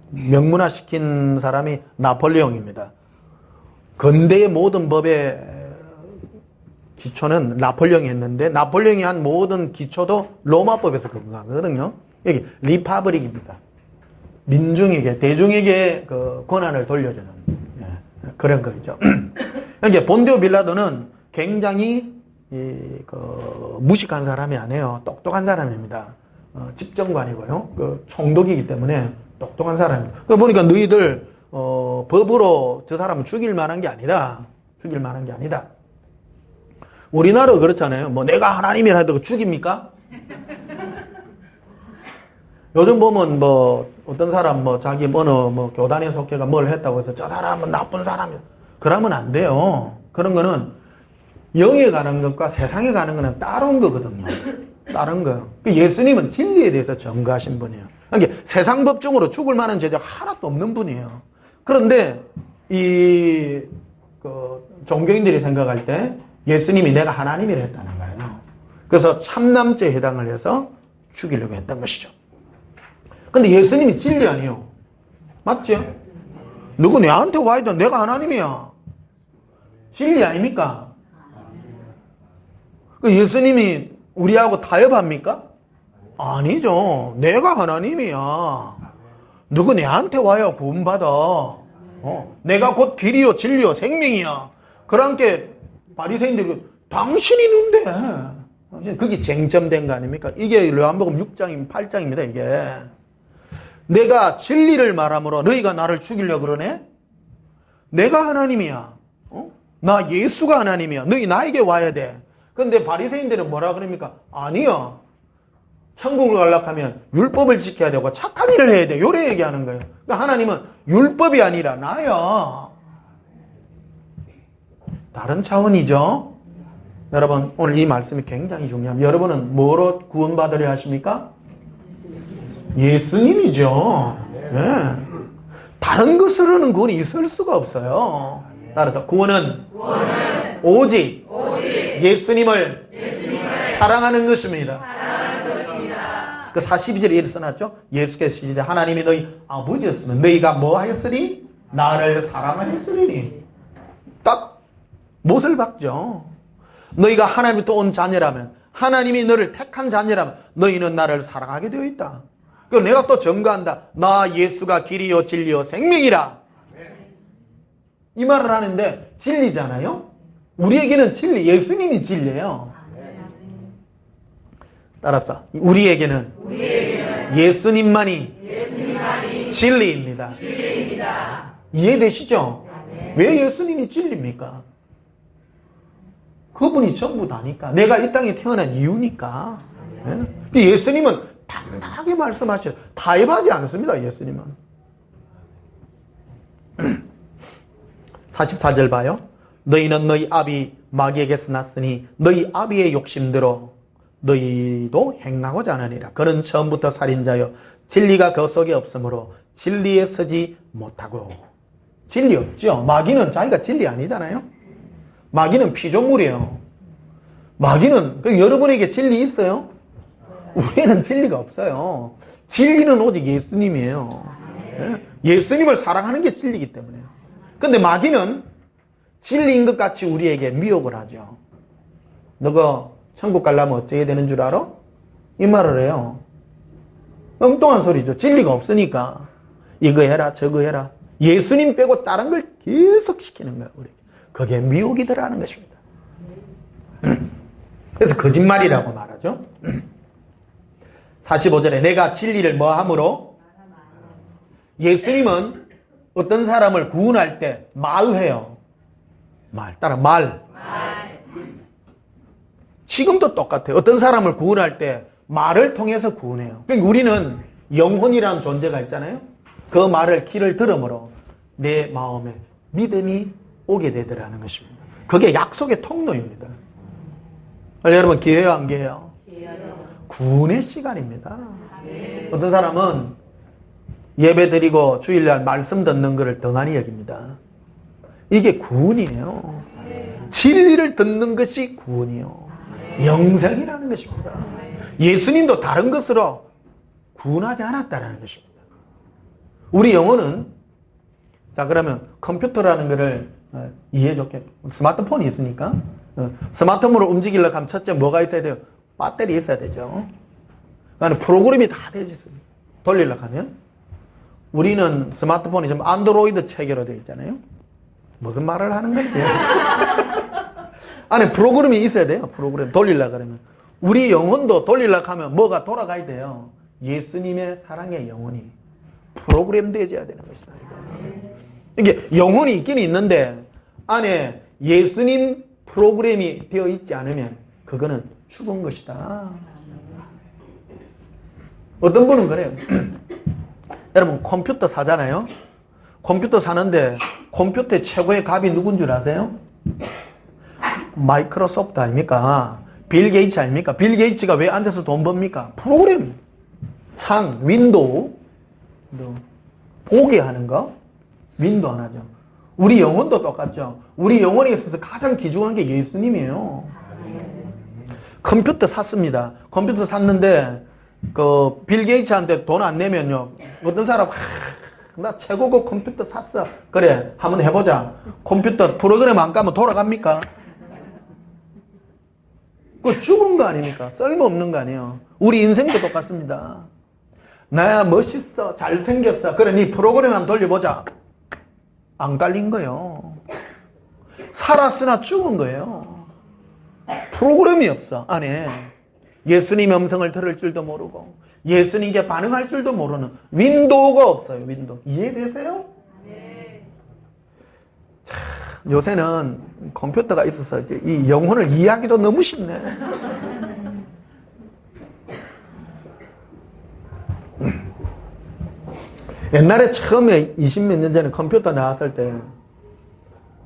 명문화시킨 사람이 나폴레옹입니다. 근대의 모든 법의 기초는 나폴레옹이 했는데, 나폴레옹이 한 모든 기초도 로마법에서 근거하거든요. 여기 리파브릭입니다. 민중에게, 대중에게 그 권한을 돌려주는 그런 거죠. 그러니까 본디오 빌라도는 굉장히 무식한 사람이 아니에요. 똑똑한 사람입니다. 집정관이고요. 총독이기 때문에 똑똑한 사람입니다. 보니까 너희들 법으로 저 사람을 죽일 만한 게 아니다. 죽일 만한 게 아니다. 우리나라 그렇잖아요. 뭐 내가 하나님이라 해도 죽입니까? 요즘 보면 뭐 어떤 사람 자기 어느 교단에 속해가 뭘 했다고 해서 저 사람은 나쁜 사람이야. 그러면 안 돼요. 그런 거는 영에 가는 것과 세상에 가는 거는 다른 거거든요. 다른 거. 예수님은 진리에 대해서 전가하신 분이에요. 그러니까 세상 법정으로 죽을 만한 죄가 하나도 없는 분이에요. 그런데 종교인들이 생각할 때 예수님이 내가 하나님이라 했다는 거예요. 그래서 참남죄에 해당을 해서 죽이려고 했던 것이죠. 근데 예수님이 진리 아니에요. 맞죠? 누구 내한테 와이도 내가 하나님이야. 진리 아닙니까? 예수님이 우리하고 타협합니까? 아니죠. 내가 하나님이야. 누구 내한테 와야 구원받아. 내가 곧 길이요 진리요 생명이야. 그러니까 바리새인들이 당신이 누군데? 그게 쟁점된 거 아닙니까? 이게 요한복음 6장입니다. 8장입니다. 이게. 내가 진리를 말함으로 너희가 나를 죽이려고 그러네? 내가 하나님이야. 나 예수가 하나님이야. 너희 나에게 와야 돼. 근데 바리새인들은 뭐라 그럽니까? 아니요. 천국을 가려고 하면 율법을 지켜야 되고 착한 일을 해야 돼. 요래 얘기하는 거예요. 그러니까 하나님은 율법이 아니라 나야. 다른 차원이죠. 여러분 오늘 이 말씀이 굉장히 중요합니다. 여러분은 뭐로 구원받으려 하십니까? 예수님이죠. 네. 다른 것으로는 구원이 있을 수가 없어요. 따라서 구원은 오직 예수님을 사랑하는 것입니다. 그 42절에 이렇게 써놨죠. 예수께서 시대 하나님이 너희 아버지였으면 너희가 뭐 하였으리? 나를 사랑하였으리니. 딱 못을 박죠. 너희가 하나님부터 온 자녀라면, 하나님이 너를 택한 자녀라면 너희는 나를 사랑하게 되어 있다. 그럼 내가 또 증거한다. 나 예수가 길이요 진리요 생명이라. 이 말을 하는데 진리잖아요. 우리에게는 진리, 예수님이 진리예요. 따라합시다. 우리에게는 예수님만이 진리입니다. 이해되시죠? 왜 예수님이 진리입니까? 그분이 전부 다니까. 내가 이 땅에 태어난 이유니까. 예수님은 당당하게 말씀하셔요. 타협하지 않습니다. 예수님은. 44절 봐요. 너희는 너희 아비 마귀에게서 났으니 너희 아비의 욕심대로 너희도 행하고자 하느니라. 그는 처음부터 살인자여 진리가 그 속에 없으므로 진리에 서지 못하고. 진리 없죠. 마귀는 자기가 진리 아니잖아요. 마귀는 피조물이에요. 마귀는 여러분에게 진리 있어요? 우리는 진리가 없어요. 진리는 오직 예수님이에요. 예수님을 사랑하는 게 진리이기 때문에. 근데 마귀는 진리인 것 같이 우리에게 미혹을 하죠. 너가 천국 가려면 어떻게 되는 줄 알아? 이 말을 해요. 엉뚱한 소리죠. 진리가 없으니까 이거 해라 저거 해라. 예수님 빼고 다른 걸 계속 시키는 거예요. 우리. 그게 미혹이더라는 것입니다. 그래서 거짓말이라고 말하죠. 45절에 내가 진리를 뭐함으로? 예수님은 어떤 사람을 구원할 때 말해요. 따라 말. 지금도 똑같아요. 어떤 사람을 구원할 때 말을 통해서 구원해요. 그러니까 우리는 영혼이라는 존재가 있잖아요. 그 말을 귀를 들음으로 내 마음에 믿음이 오게 되더라는 것입니다. 그게 약속의 통로입니다. 여러분 기회요 안 기회요? 구원의 시간입니다. 어떤 사람은 예배 드리고 주일날 말씀 듣는 것을 등한히 여깁니다. 이게 구원이에요. 진리를 듣는 것이 구원이요. 영생이라는 것입니다. 예수님도 다른 것으로 구원하지 않았다는 것입니다. 우리 영혼은 자 그러면 컴퓨터라는 것을 이해해 줄게. 스마트폰이 있으니까 스마트폰으로 움직이려고 하면 첫째 뭐가 있어야 돼요? 배터리 있어야 되죠. 그러니까 프로그램이 다 되어 있습니다. 돌리려고 하면 우리는 스마트폰이 지금 안드로이드 체계로 되어 있잖아요. 무슨 말을 하는 건지. 안에 프로그램이 있어야 돼요. 프로그램 돌리려고 그러면. 우리 영혼도 돌리려고 하면 뭐가 돌아가야 돼요. 예수님의 사랑의 영혼이 프로그램 되어야 되는 것이다. 이게 영혼이 있긴 있는데 안에 예수님 프로그램이 되어 있지 않으면 그거는 죽은 것이다. 어떤 분은 그래요. 여러분 컴퓨터 사잖아요. 컴퓨터 사는데 컴퓨터의 최고의 갑이 누군 줄 아세요? 마이크로소프트 아닙니까? 빌 게이츠 아닙니까? 빌 게이츠가 왜 앉아서 돈 법니까? 프로그램, 창, 윈도우, 보게 하는 거, 윈도우 하나죠. 우리 영혼도 똑같죠. 우리 영혼에 있어서 가장 귀중한 게 예수님이에요. 컴퓨터 샀습니다. 컴퓨터 샀는데 그 빌 게이츠한테 돈 안 내면요. 어떤 사람 나 최고급 컴퓨터 샀어. 그래 한번 해보자. 컴퓨터 프로그램 안 까면 돌아갑니까? 그거 죽은 거 아닙니까? 쓸모없는 거 아니에요. 우리 인생도 똑같습니다. 나야 멋있어 잘생겼어. 그래 네 프로그램 한번 돌려보자. 안 깔린 거예요. 살았으나 죽은 거예요. 프로그램이 없어 안에. 예수님 음성을 들을 줄도 모르고 예수님께 반응할 줄도 모르는 윈도우가 없어요. 윈도우. 이해되세요? 네. 참, 요새는 컴퓨터가 있어서 이제 이 영혼을 이해하기도 너무 쉽네. 옛날에 처음에 20몇 년 전에 컴퓨터 나왔을 때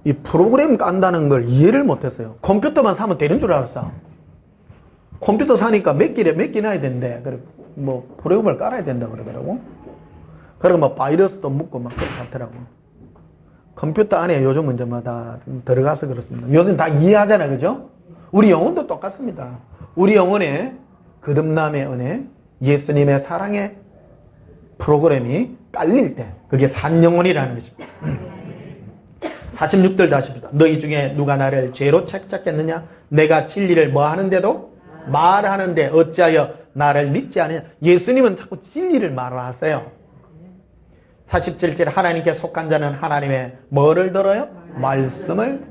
이 프로그램 깐다는 걸 이해를 못했어요. 컴퓨터만 사면 되는 줄 알았어. 컴퓨터 사니까 몇 개나 된대. 그래 뭐 프로그램을 깔아야 된다 그러더라고. 그리고 막 바이러스도 묻고 막 그렇더라고. 컴퓨터 안에 요즘은 이제 뭐 다 들어가서 그렇습니다. 요즘 다 이해하잖아요, 그죠? 우리 영혼도 똑같습니다. 우리 영혼에 거듭남의 은혜, 예수님의 사랑의 프로그램이 깔릴 때 그게 산 영혼이라는 것입니다. 46절 다시 봅니다. 너희 중에 누가 나를 죄로 책잡겠느냐? 내가 진리를 뭐 하는데도 말하는데 어찌하여 나를 믿지 않느냐? 예수님은 자꾸 진리를 말하세요. 47절 하나님께 속한 자는 하나님의 뭐를 들어요? 말씀을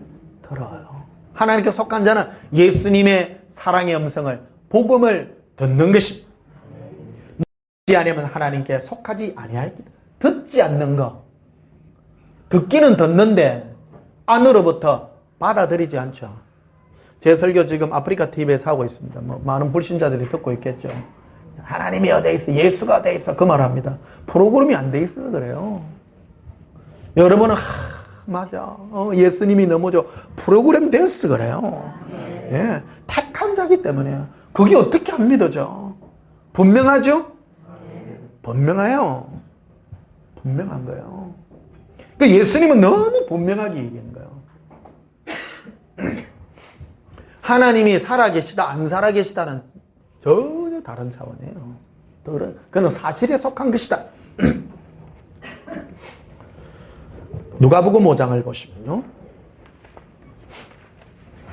들어요. 하나님께 속한 자는 예수님의 사랑의 음성을 복음을 듣는 것입니다. 듣지 않으면 하나님께 속하지 아니하였다. 듣지 않는 거. 듣기는 듣는데 안으로부터 받아들이지 않죠. 제 설교 지금 아프리카 TV에서 하고 있습니다. 뭐 많은 불신자들이 듣고 있겠죠. 하나님이 어디에 있어? 예수가 어디에 있어? 그 말 합니다. 프로그램이 안 돼 있어서 그래요. 여러분은 맞아. 예수님이 너무 좋아. 프로그램 됐어 그래요. 예, 택한 자기 때문에. 그게 어떻게 안 믿어져? 분명하죠? 분명해요. 분명한 거예요. 그러니까 예수님은 너무 분명하게 얘기한 거예요. 하나님이 살아계시다 안 살아계시다는 전혀 다른 차원이에요. 그는 사실에 속한 것이다. 누가복음 5장을 보시면요.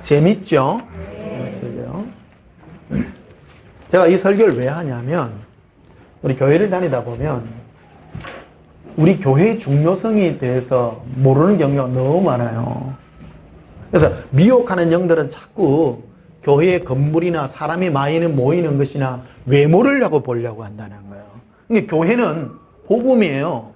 재밌죠? 제가 이 설교를 왜 하냐면 우리 교회를 다니다 보면 우리 교회의 중요성에 대해서 모르는 경우가 너무 많아요. 그래서 미혹하는 영들은 자꾸 교회의 건물이나 사람이 많이 모이는 것이나 외모를 하고 보려고 한다는 거예요. 그러니까 교회는 복음이에요.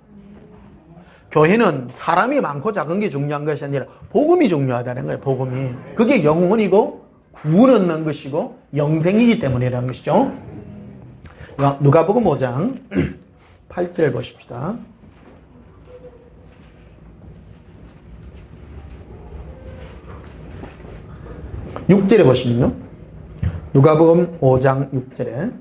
교회는 사람이 많고 작은 게 중요한 것이 아니라 복음이 중요하다는 거예요. 복음이. 그게 영혼이고 구원 얻는 것이고 영생이기 때문이라는 것이죠. 누가복음 5장 8절 보십시다. 6절에 보시면요. 누가복음 5장 6절에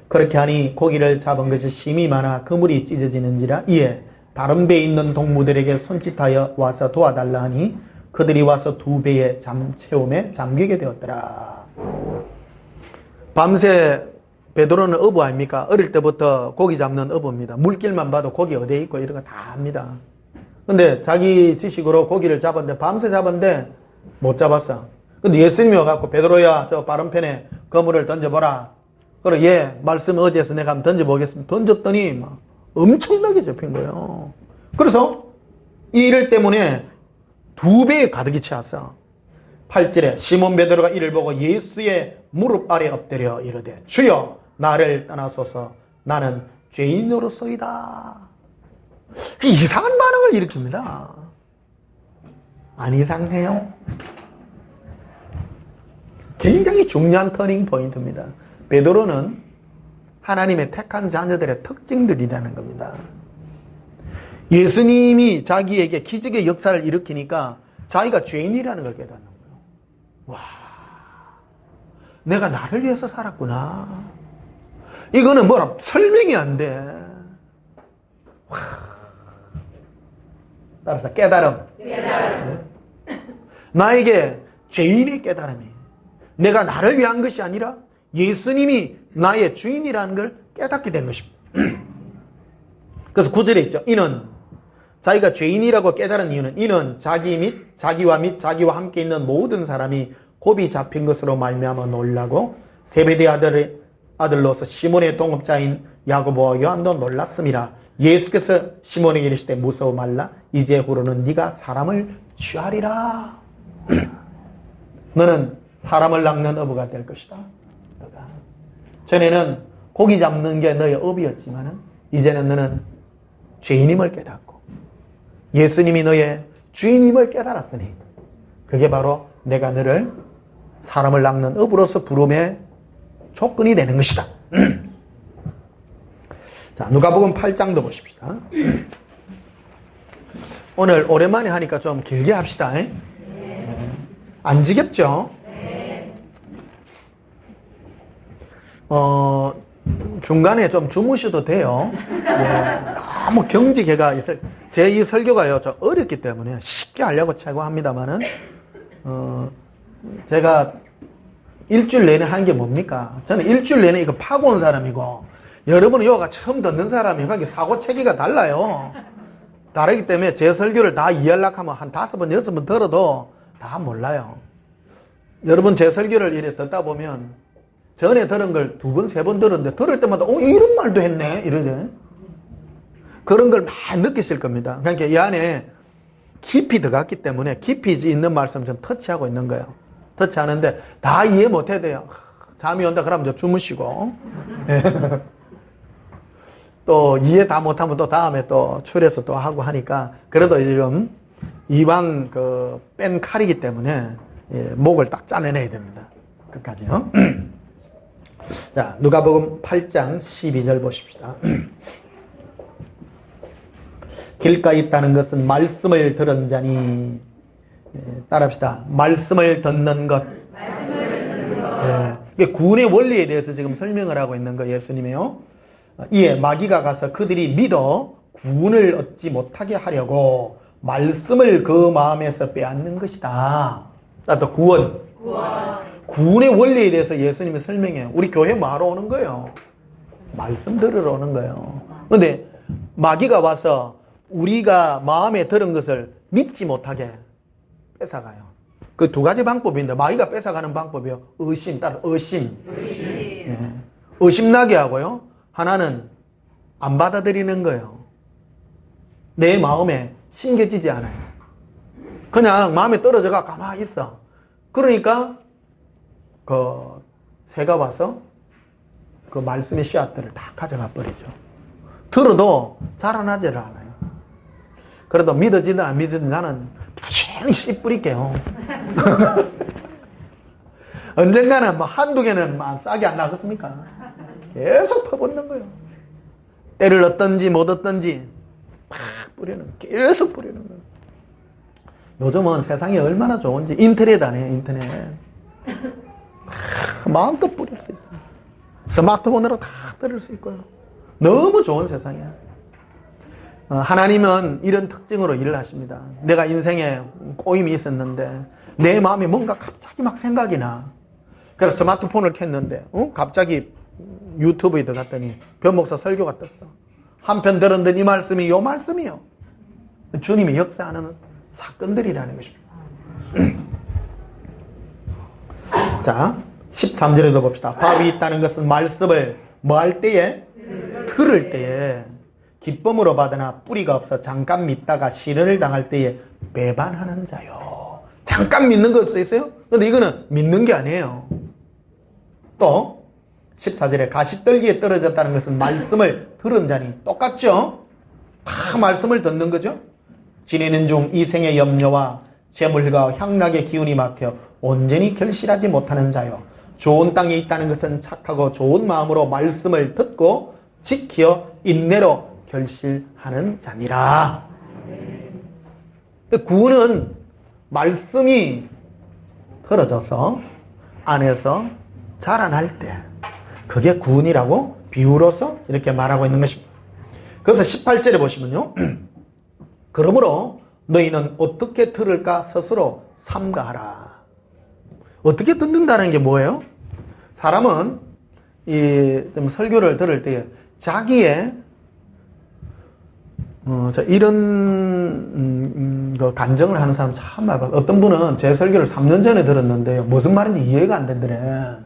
그렇게 하니 고기를 잡은 것이 심히 많아 그물이 찢어지는지라 이에 다른 배에 있는 동무들에게 손짓하여 와서 도와달라 하니 그들이 와서 두 배의 체험에 잠기게 되었더라. 밤새 베드로는 어부 아닙니까? 어릴 때부터 고기 잡는 어부입니다. 물길만 봐도 고기 어디에 있고 이런 거 다 압니다. 근데 자기 지식으로 고기를 잡았는데 밤새 잡았는데 못 잡았어. 근데 예수님이 와갖고 베드로야 저 빠른편에 그물을 던져보라. 그래 예 말씀 어제서 내가 한번 던져보겠습니다. 던졌더니 막 엄청나게 잡힌 거예요. 그래서 이 일 때문에 두 배에 가득히 채웠어. 8절에 시몬 베드로가 이를 보고 예수의 무릎 아래 엎드려 이르되 주여 나를 떠나소서 나는 죄인으로서이다. 이상한 반응을 일으킵니다. 안 이상해요? 굉장히 중요한 터닝 포인트입니다. 베드로는 하나님의 택한 자녀들의 특징들이라는 겁니다. 예수님이 자기에게 기적의 역사를 일으키니까 자기가 죄인이라는 걸 깨닫는 거예요. 와, 내가 나를 위해서 살았구나. 이거는 뭐라 설명이 안 돼. 와, 따라서 깨달음. 네? 나에게 죄인의 깨달음이 내가 나를 위한 것이 아니라 예수님이 나의 주인이라는 걸 깨닫게 된 것입니다. 그래서 9절에 있죠. 이는 자기가 죄인이라고 깨달은 이유는 이는 자기와 자기와 함께 있는 모든 사람이 곱이 잡힌 것으로 말미암아 놀라고 세베대 아들로서 시몬의 동업자인 야고보와 요한도 놀랐음이라. 예수께서 시몬에게 이르시되 무서워 말라. 이제후로는 네가 사람을 취하리라. 너는 사람을 낚는 어부가 될 것이다. 전에는 고기 잡는 게 너의 업이었지만 이제는 너는 죄인임을 깨닫고 예수님이 너의 주인임을 깨달았으니 그게 바로 내가 너를 사람을 낚는 업으로서 부름의 조건이 되는 것이다. 자, 누가복음 8장도 보십시다. 오늘 오랜만에 하니까 좀 길게 합시다. 안 지겹죠? 중간에 좀 주무셔도 돼요. 너무 경직해가 제 이 설교가요 좀 어렵기 때문에 쉽게 하려고 차고 합니다만은 제가 일주일 내내 한 게 뭡니까? 저는 일주일 내내 이거 파고 온 사람이고 여러분은 요가 처음 듣는 사람이 거기 사고 체계가 달라요. 다르기 때문에 제 설교를 다 이해하려고 하면 한 5번, 6번 들어도 다 몰라요. 여러분 제 설교를 이래 듣다 보면 전에 들은 걸 2번, 3번 들었는데 들을 때마다 이런 말도 했네 이러죠. 그런 걸 많이 느끼실 겁니다. 그러니까 이 안에 깊이 들어갔기 때문에 깊이 있는 말씀 좀 터치하고 있는 거예요. 터치하는데 다 이해 못 해야 돼요. 잠이 온다 그러면 저 주무시고 또 이해 다 못하면 또 다음에 또 출해서 또 하고 하니까 그래도 지금 이왕 뺀 칼이기 때문에 목을 딱 잘라내야 됩니다. 끝까지요. 자, 누가복음 8장 12절 보십시다. 길가에 있다는 것은 말씀을 들은 자니 따라합시다. 말씀을 듣는 것. 구원의 원리에 대해서 지금 설명을 하고 있는 거 예수님이요. 이에 마귀가 가서 그들이 믿어 구원을 얻지 못하게 하려고 말씀을 그 마음에서 빼앗는 것이다. 또 구원. 구원의 원리에 대해서 예수님이 설명해요. 우리 교회 뭐하러 오는 거예요? 말씀 들으러 오는 거예요. 그런데 마귀가 와서 우리가 마음에 들은 것을 믿지 못하게 뺏어가요. 그 2가지 방법인데 마귀가 뺏어가는 방법이요. 의심, 따로 의심. 의심나게 하고요. 하나는 안 받아들이는 거예요. 내 마음에 심겨지지 않아요. 그냥 마음에 떨어져가 가만히 있어. 그러니까 새가 와서 그 말씀의 씨앗들을 다 가져가 버리죠. 들어도 자라나지를 않아요. 그래도 믿어지든 안 믿어지든 나는 부지런히 씨 뿌릴게요. 언젠가는 뭐 한두 개는 막 싹이 안 나겠습니까? 계속 퍼붓는 거예요. 때를 얻든지 못 얻든지 막 계속 뿌리는 거예요. 요즘은 세상이 얼마나 좋은지 인터넷 아니에요, 인터넷. 마음껏 뿌릴 수 있어요. 스마트폰으로 다 들을 수 있고요. 너무 좋은 세상이야. 하나님은 이런 특징으로 일을 하십니다. 내가 인생에 꼬임이 있었는데 내 마음에 뭔가 갑자기 막 생각이 나. 그래서 스마트폰을 켰는데 갑자기 유튜브에 들어갔더니 변목사 설교가 떴어. 한편 들었는데 이 말씀이 요 말씀이요. 주님이 역사하는 사건들이라는 것입니다. 자, 13절에도 봅시다. 밥이 있다는 것은 말씀을 뭐 할 때에? 들을 때에 기쁨으로 받으나 뿌리가 없어 잠깐 믿다가 시련을 당할 때에 배반하는 자요. 잠깐 믿는 거 있어요? 근데 이거는 믿는 게 아니에요. 또 14절에 가시떨기에 떨어졌다는 것은 말씀을 들은 자니 똑같죠? 다 말씀을 듣는 거죠? 지내는 중 이 생의 염려와 재물과 향락의 기운이 막혀 온전히 결실하지 못하는 자요. 좋은 땅에 있다는 것은 착하고 좋은 마음으로 말씀을 듣고 지켜 인내로 결실하는 자니라. 구원은 말씀이 들어져서 안에서 자라날 때 그게 구원이라고 비유로서 이렇게 말하고 있는 것입니다. 그래서 18절에 보시면요. 그러므로 너희는 어떻게 들을까 스스로 삼가하라. 어떻게 듣는다는 게 뭐예요? 사람은 좀 설교를 들을 때 자기의 이런 그 간증을 하는 사람 참 많아요. 어떤 분은 제 설교를 3년 전에 들었는데요. 무슨 말인지 이해가 안 되더래.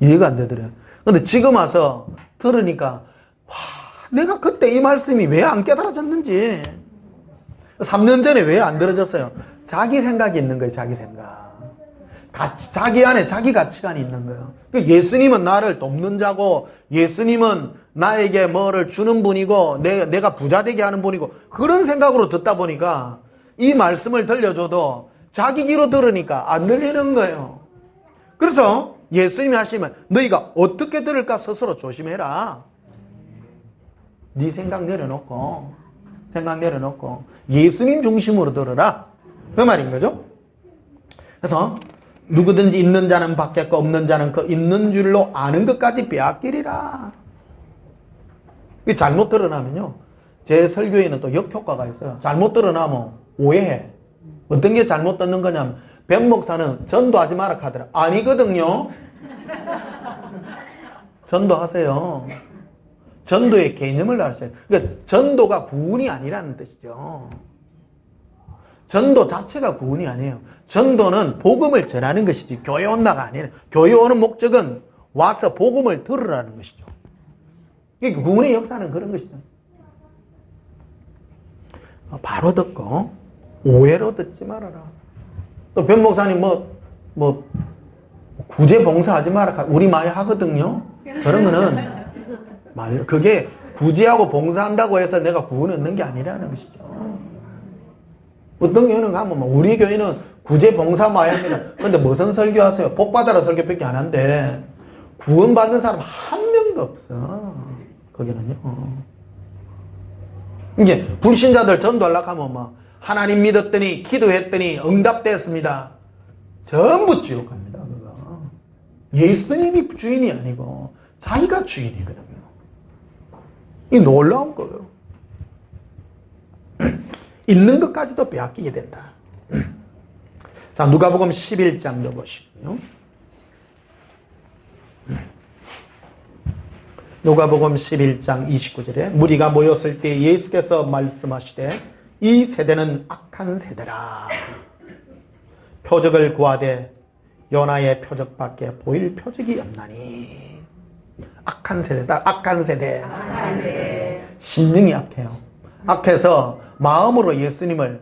이해가 안 되더래. 근데 지금 와서 들으니까 와, 내가 그때 이 말씀이 왜 안 깨달아졌는지 3년 전에 왜 안 들어졌어요? 자기 생각이 있는 거예요. 자기 생각. 자기 안에 자기 가치관이 있는 거예요. 예수님은 나를 돕는 자고 예수님은 나에게 뭐를 주는 분이고 내가 부자 되게 하는 분이고 그런 생각으로 듣다 보니까 이 말씀을 들려줘도 자기 귀로 들으니까 안 들리는 거예요. 그래서 예수님이 하시면 너희가 어떻게 들을까 스스로 조심해라. 네 생각 내려놓고 예수님 중심으로 들어라. 그 말인 거죠. 그래서 누구든지 있는 자는 받겠고 없는 자는 그 있는 줄로 아는 것까지 빼앗기리라. 잘못 드러나면요. 제 설교에는 또 역효과가 있어요. 잘못 드러나면 오해해. 어떤 게 잘못 듣는 거냐면 변 목사는 전도하지 마라 하더라. 아니거든요. 전도하세요. 전도의 개념을 아셔야 돼요. 그러니까 전도가 구원이 아니라는 뜻이죠. 전도 자체가 구원이 아니에요. 전도는 복음을 전하는 것이지 교회 온다가 아니에요. 교회 오는 목적은 와서 복음을 들으라는 것이죠. 그러니까 구원의 역사는 그런 것이죠. 바로 듣고 오해로 듣지 말아라. 또 변 목사님 구제 봉사하지 마라. 우리 많이 하거든요. 그런 거는 그게 구제하고 봉사한다고 해서 내가 구원 얻는 게 아니라는 것이죠. 어떤 교회는 가면 우리 교회는 구제 봉사 많이 합니다. 근데 무슨 설교하세요? 복 받아라 설교밖에 안 한대. 구원 받는 사람 한 명도 없어. 거기는요. 이게 불신자들 전도하려고 하면 하나님 믿었더니 기도했더니 응답됐습니다. 전부 지옥 갑니다. 그거. 예수님이 주인이 아니고 자기가 주인이거든요. 이 놀라운 거예요. 있는 것까지도 빼앗기게 된다. 자, 누가복음 11장도 보시고요. 누가복음 11장 29절에 무리가 모였을 때 예수께서 말씀하시되 이 세대는 악한 세대라. 표적을 구하되 요나의 표적밖에 보일 표적이 없나니. 악한 세대다. 악한 세대. 심령이 악해요. 악해서 마음으로 예수님을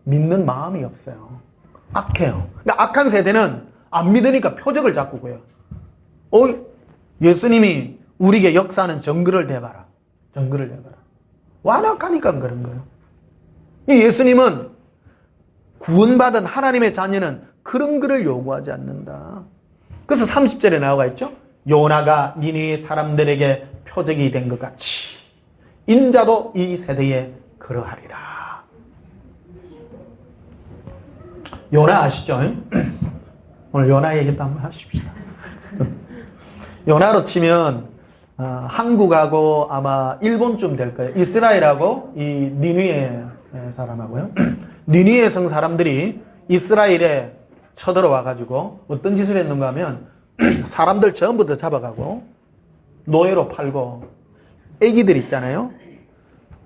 믿는 마음이 없어요. 악해요. 그러니까 악한 세대는 안 믿으니까 표적을 자꾸 구해요. 예수님이 우리에게 역사하는 정글을 대봐라. 정글을 대봐라. 완악하니까 그런 거예요. 예수님은 구원받은 하나님의 자녀는 그런 것을 요구하지 않는다. 그래서 30절에 나와 있죠. 요나가 니느웨 사람들에게 표적이 된 것 같이 인자도 이 세대에 그러하리라. 요나 아시죠? 오늘 요나 얘기도 한번 하십시다. 요나로 치면 한국하고 아마 일본쯤 될 거예요. 이스라엘하고 이 니느웨 사람하고요. 니느웨 성 사람들이 이스라엘에 쳐들어와 가지고 어떤 짓을 했는가 하면 사람들 전부 다 잡아가고 노예로 팔고, 애기들 있잖아요.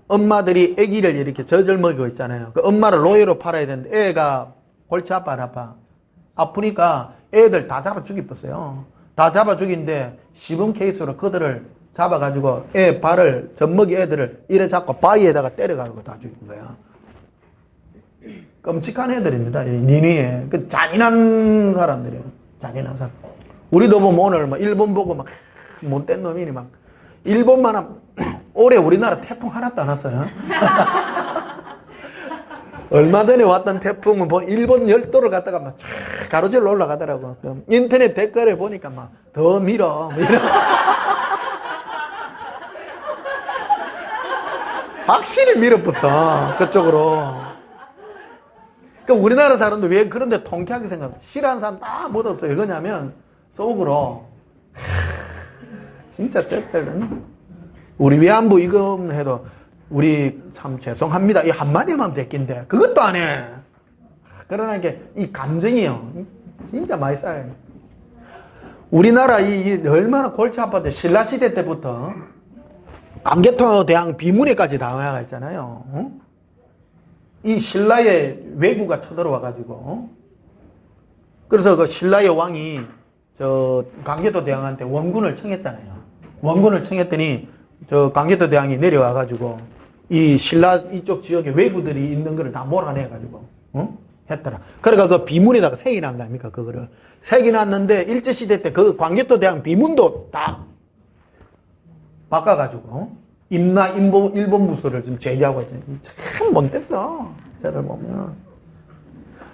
엄마들이 애기를 이렇게 젖을 먹이고 있잖아요. 그 엄마를 노예로 팔아야 되는데 애가 골치 아파 안 아파? 아프니까 애들 다 잡아 죽였어요. 다 잡아 죽인데 시범 케이스로 그들을 잡아가지고 애 발을 젖먹이 애들을 이래 잡고 바위에다가 때려가지고 다 죽인 거야. 끔찍한 애들입니다. 니느웨 그 잔인한 사람들이에요. 잔인한 사람. 우리도 보면 오늘 막 일본 보고 막 못된 놈이니 막 일본만 하면 올해 우리나라 태풍 하나도 안 왔어요. 얼마 전에 왔던 태풍은 일본 열도를 갖다가 막 가로질러 올라가더라고. 인터넷 댓글에 보니까 막 더 밀어. 확실히 밀어붙어 그쪽으로. 그러니까 우리나라 사람도 왜 그런데 통쾌하게 생각해? 싫어하는 사람 다 못 없어요. 왜냐면 속으로 진짜 쩍들은 우리 위안부 이금 해도 우리 참 죄송합니다 이 한마디만 됐긴데 그것도 안 해. 그러나 이게 이 감정이요 진짜 많이 쌓여요. 우리나라 이 얼마나 골치 아팠대. 신라시대 때부터 광개토대왕 비문회까지 나와가 있잖아요. 이 신라의 왜구가 쳐들어와가지고 그래서 그 신라의 왕이 저 광개토대왕한테 원군을 청했잖아요. 원군을 청했더니 저 광개토대왕이 내려와가지고 이 신라 이쪽 지역에 왜구들이 있는 거를 다 몰아내가지고 했더라. 그러니까 그 비문에다가 색이 난 거 아닙니까? 그거를 색이 났는데 일제시대 때 그 광개토대왕 비문도 다 바꿔가지고 일본 부서를 지금 제기하고 있잖아요. 참 못됐어. 저를 보면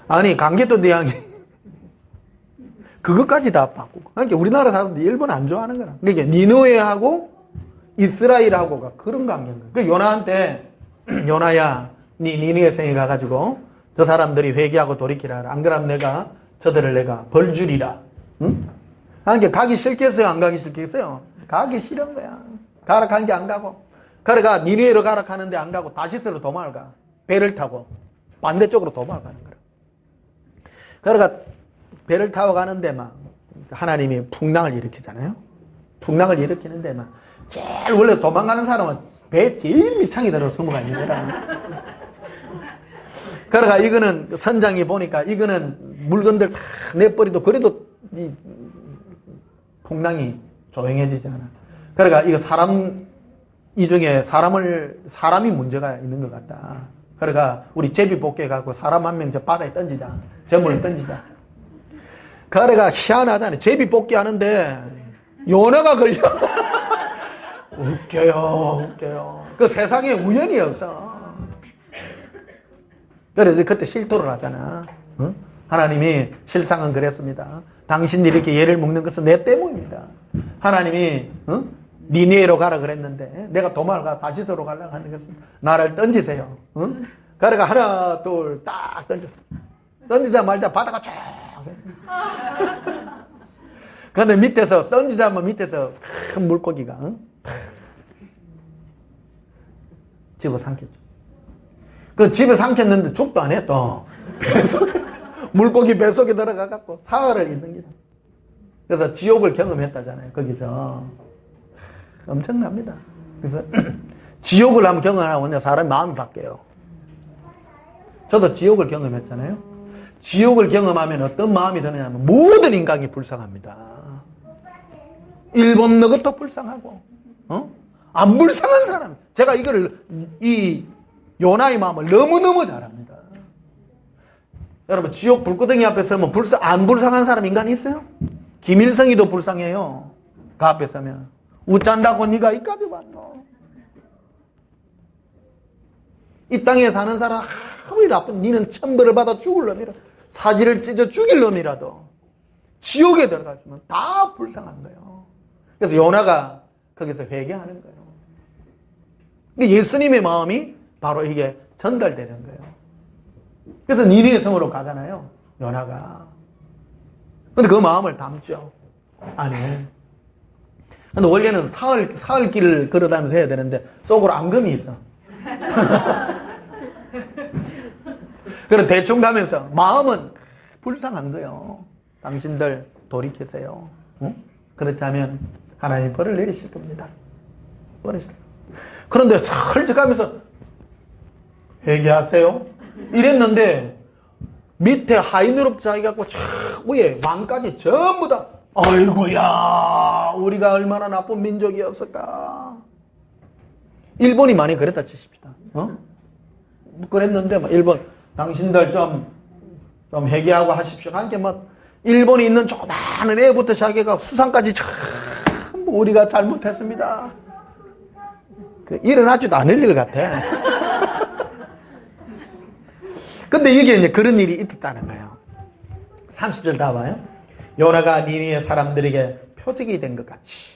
아니 광개토대왕이 그것까지 다 바꾸고. 그러니까 우리나라 사람들이 일본 안 좋아하는 거라. 그러니까 니느웨하고 이스라엘하고가 그런 관계인 거야. 그 요나한테 요나야 니느웨 성에 가가지고 저 사람들이 회개하고 돌이키라. 안 그러면 내가 저들을 내가 벌 주리라. 응? 그러니까 가기 싫겠어요? 안 가기 싫겠어요? 가기 싫은 거야. 가라 간 게 안 가고. 그러니까 니느웨로 가라 하는데 안 가고 다시스로 도망을 가. 배를 타고 반대쪽으로 도망을 가는 거야. 그러니까 배를 타고 가는데 막 하나님이 풍랑을 일으키잖아요. 풍랑을 일으키는데 막 제일 원래 도망가는 사람은 배 제일 밑창이 들어 숨어가는 거라. 그러니까 이거는 선장이 보니까 이거는 물건들 다 내버리도 그래도 이 풍랑이 조용해지지 않아. 그러니까 이거 이 중에 사람이 문제가 있는 것 같다. 그러니까 우리 제비 뽑게 갖고 사람 한 명 저 바다에 던지자. 저물에 던지자. 그러니까 희한하잖아요. 제비 뽑기 하는데 요나가 걸려. 웃겨요. 그 세상에 우연이 없어. 그래서 그때 실토를 하잖아. 응? 하나님이 실상은 그랬습니다. 당신들이 이렇게 얘를 먹는 것은 내 때문입니다. 하나님이 니느웨로 가라 그랬는데 내가 도망을 가 다시스로 가려고 하는 것은 나를 던지세요. 응? 그러니까 하나 둘 딱 던졌어. 던지자마자 바다가 쫙. 그런데 밑에서 던지자마자 밑에서 큰 물고기가 집어 삼켰죠. 그 집에 삼켰는데 죽도 안 해 또. 물고기 뱃속에 들어가갖고 사흘을 있는 기다. 그래서 지옥을 경험했다잖아요. 거기서 엄청납니다. 그래서 지옥을 한번 경험하면 사람의 마음이 바뀌어요. 저도 지옥을 경험했잖아요. 지옥을 경험하면 어떤 마음이 드느냐면 모든 인간이 불쌍합니다. 일본 너것도 불쌍하고 안 불쌍한 사람. 제가 이 요나의 마음을 너무너무 잘 압니다. 여러분 지옥 불구덩이 앞에 서면 안 불쌍한 사람 인간이 있어요? 김일성이도 불쌍해요. 그 앞에 서면 웃잔다고 네가 이까지 왔노. 이 땅에 사는 사람 아무리 나쁜 니는 천벌을 받아 죽을 놈이라도 사지를 찢어 죽일 놈이라도 지옥에 들어갔으면 다 불쌍한 거예요. 그래서 요나가 거기서 회개하는 거예요. 예수님의 마음이 바로 이게 전달되는 거예요. 그래서 니느웨 성으로 가잖아요, 요나가. 근데 그 마음을 담죠 안에. 근데 원래는 사흘 길을 걸어다니면서 해야 되는데 속으로 앙금이 있어. 그래서 대충 가면서 마음은 불쌍한 거예요. 당신들 돌이키세요. 응? 그렇지 않으면 하나님 벌을 내리실 겁니다. 그런데 슬쩍 가면서 회개하세요 이랬는데 밑에 하이누럽 자기가 쫙 위에 왕까지 전부 다 아이고야 우리가 얼마나 나쁜 민족이었을까. 일본이 많이 그랬다 치십시다. 그랬는데 일본 당신들 좀 회개하고 하십시오. 하니까 뭐 일본에 있는 조그마한 애부터 자기가 수상까지 참 우리가 잘못했습니다. 일어나지도 않을 일 같아. 근데 이게 이제 그런 일이 있었다는 거예요. 30절 다 봐요. 요나가 니느웨 사람들에게 표적이 된 것 같이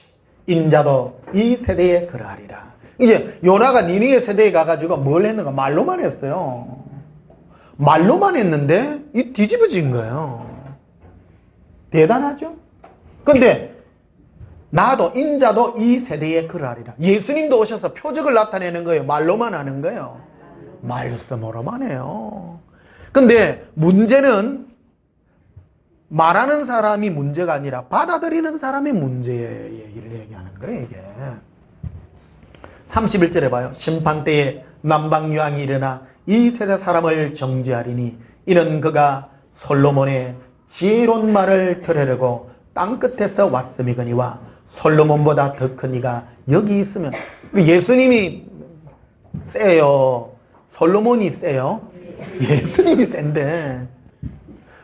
인자도 이 세대에 그러하리라. 이제 요나가 니느웨 세대에 가가지고 뭘 했는가? 말로만 했어요. 말로만 했는데 이 뒤집어진 거예요. 대단하죠? 근데 나도 인자도 이 세대에 그러하리라. 예수님도 오셔서 표적을 나타내는 거예요. 말로만 하는 거예요. 말씀으로만 해요. 근데 문제는 말하는 사람이 문제가 아니라 받아들이는 사람이 문제의 얘기를 얘기하는 거예요, 이게. 31절에 봐요. 심판 때에 남방유황이 일어나 이 세대 사람을 정죄하리니 이는 그가 솔로몬의 지혜로운 말을 들으려고 땅끝에서 왔음이거니와 솔로몬보다 더 큰 이가 여기 있으면. 예수님이 세요, 솔로몬이 세요? 예수님이 센데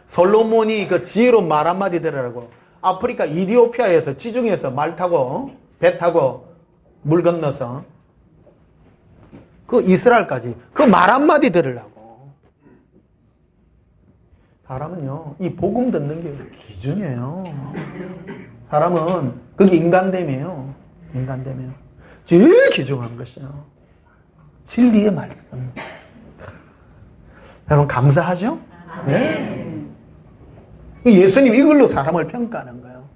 솔로몬이 그 지혜로운 말 한마디 들으라고 아프리카 이디오피아에서 지중해에서 말 타고 배 타고 물 건너서 그 이스라엘까지 그 말 한마디 들으려고. 사람은요 이 복음 듣는 게 기준이에요. 사람은 그게 인간됨이에요. 인간됨이에요. 제일 귀중한 것이요 진리의 말씀. 여러분 감사하죠? 네. 예수님 이걸로 사람을 평가하는 거예요.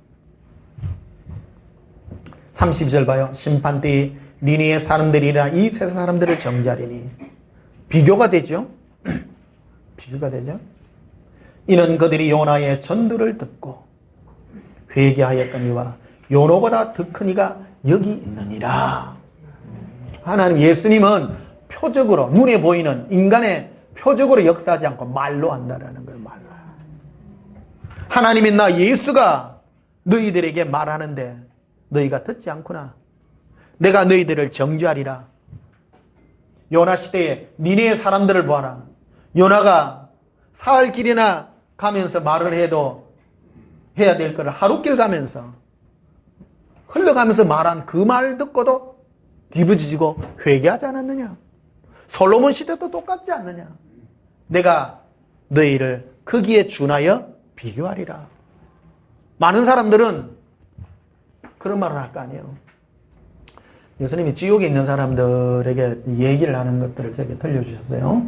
32절 봐요. 심판 때에 니느웨 사람들이라 이 세상 사람들을 정죄하리니. 비교가 되죠? 비교가 되죠? 이는 그들이 요나의 전도를 듣고 회개하였거니와 요나보다 더 큰 이가 여기 있느니라. 하나님 예수님은 표적으로 눈에 보이는 인간의 표적으로 역사하지 않고 말로 한다라는 거예요. 말로. 하나님이 나 예수가 너희들에게 말하는데 너희가 듣지 않구나. 내가 너희들을 정죄하리라. 요나 시대에 니느웨 사람들을 보아라. 요나가 사흘 길이나 가면서 말을 해도 해야 될 거를 하루길 가면서 흘러가면서 말한 그 말 듣고도 뒤부짖고 회개하지 않았느냐. 솔로몬 시대도 똑같지 않느냐. 내가 너희를 거기에 준하여 비교하리라. 많은 사람들은 그런 말을 할 거 아니에요. 예수님이 지옥에 있는 사람들에게 얘기를 하는 것들을 제게 들려주셨어요.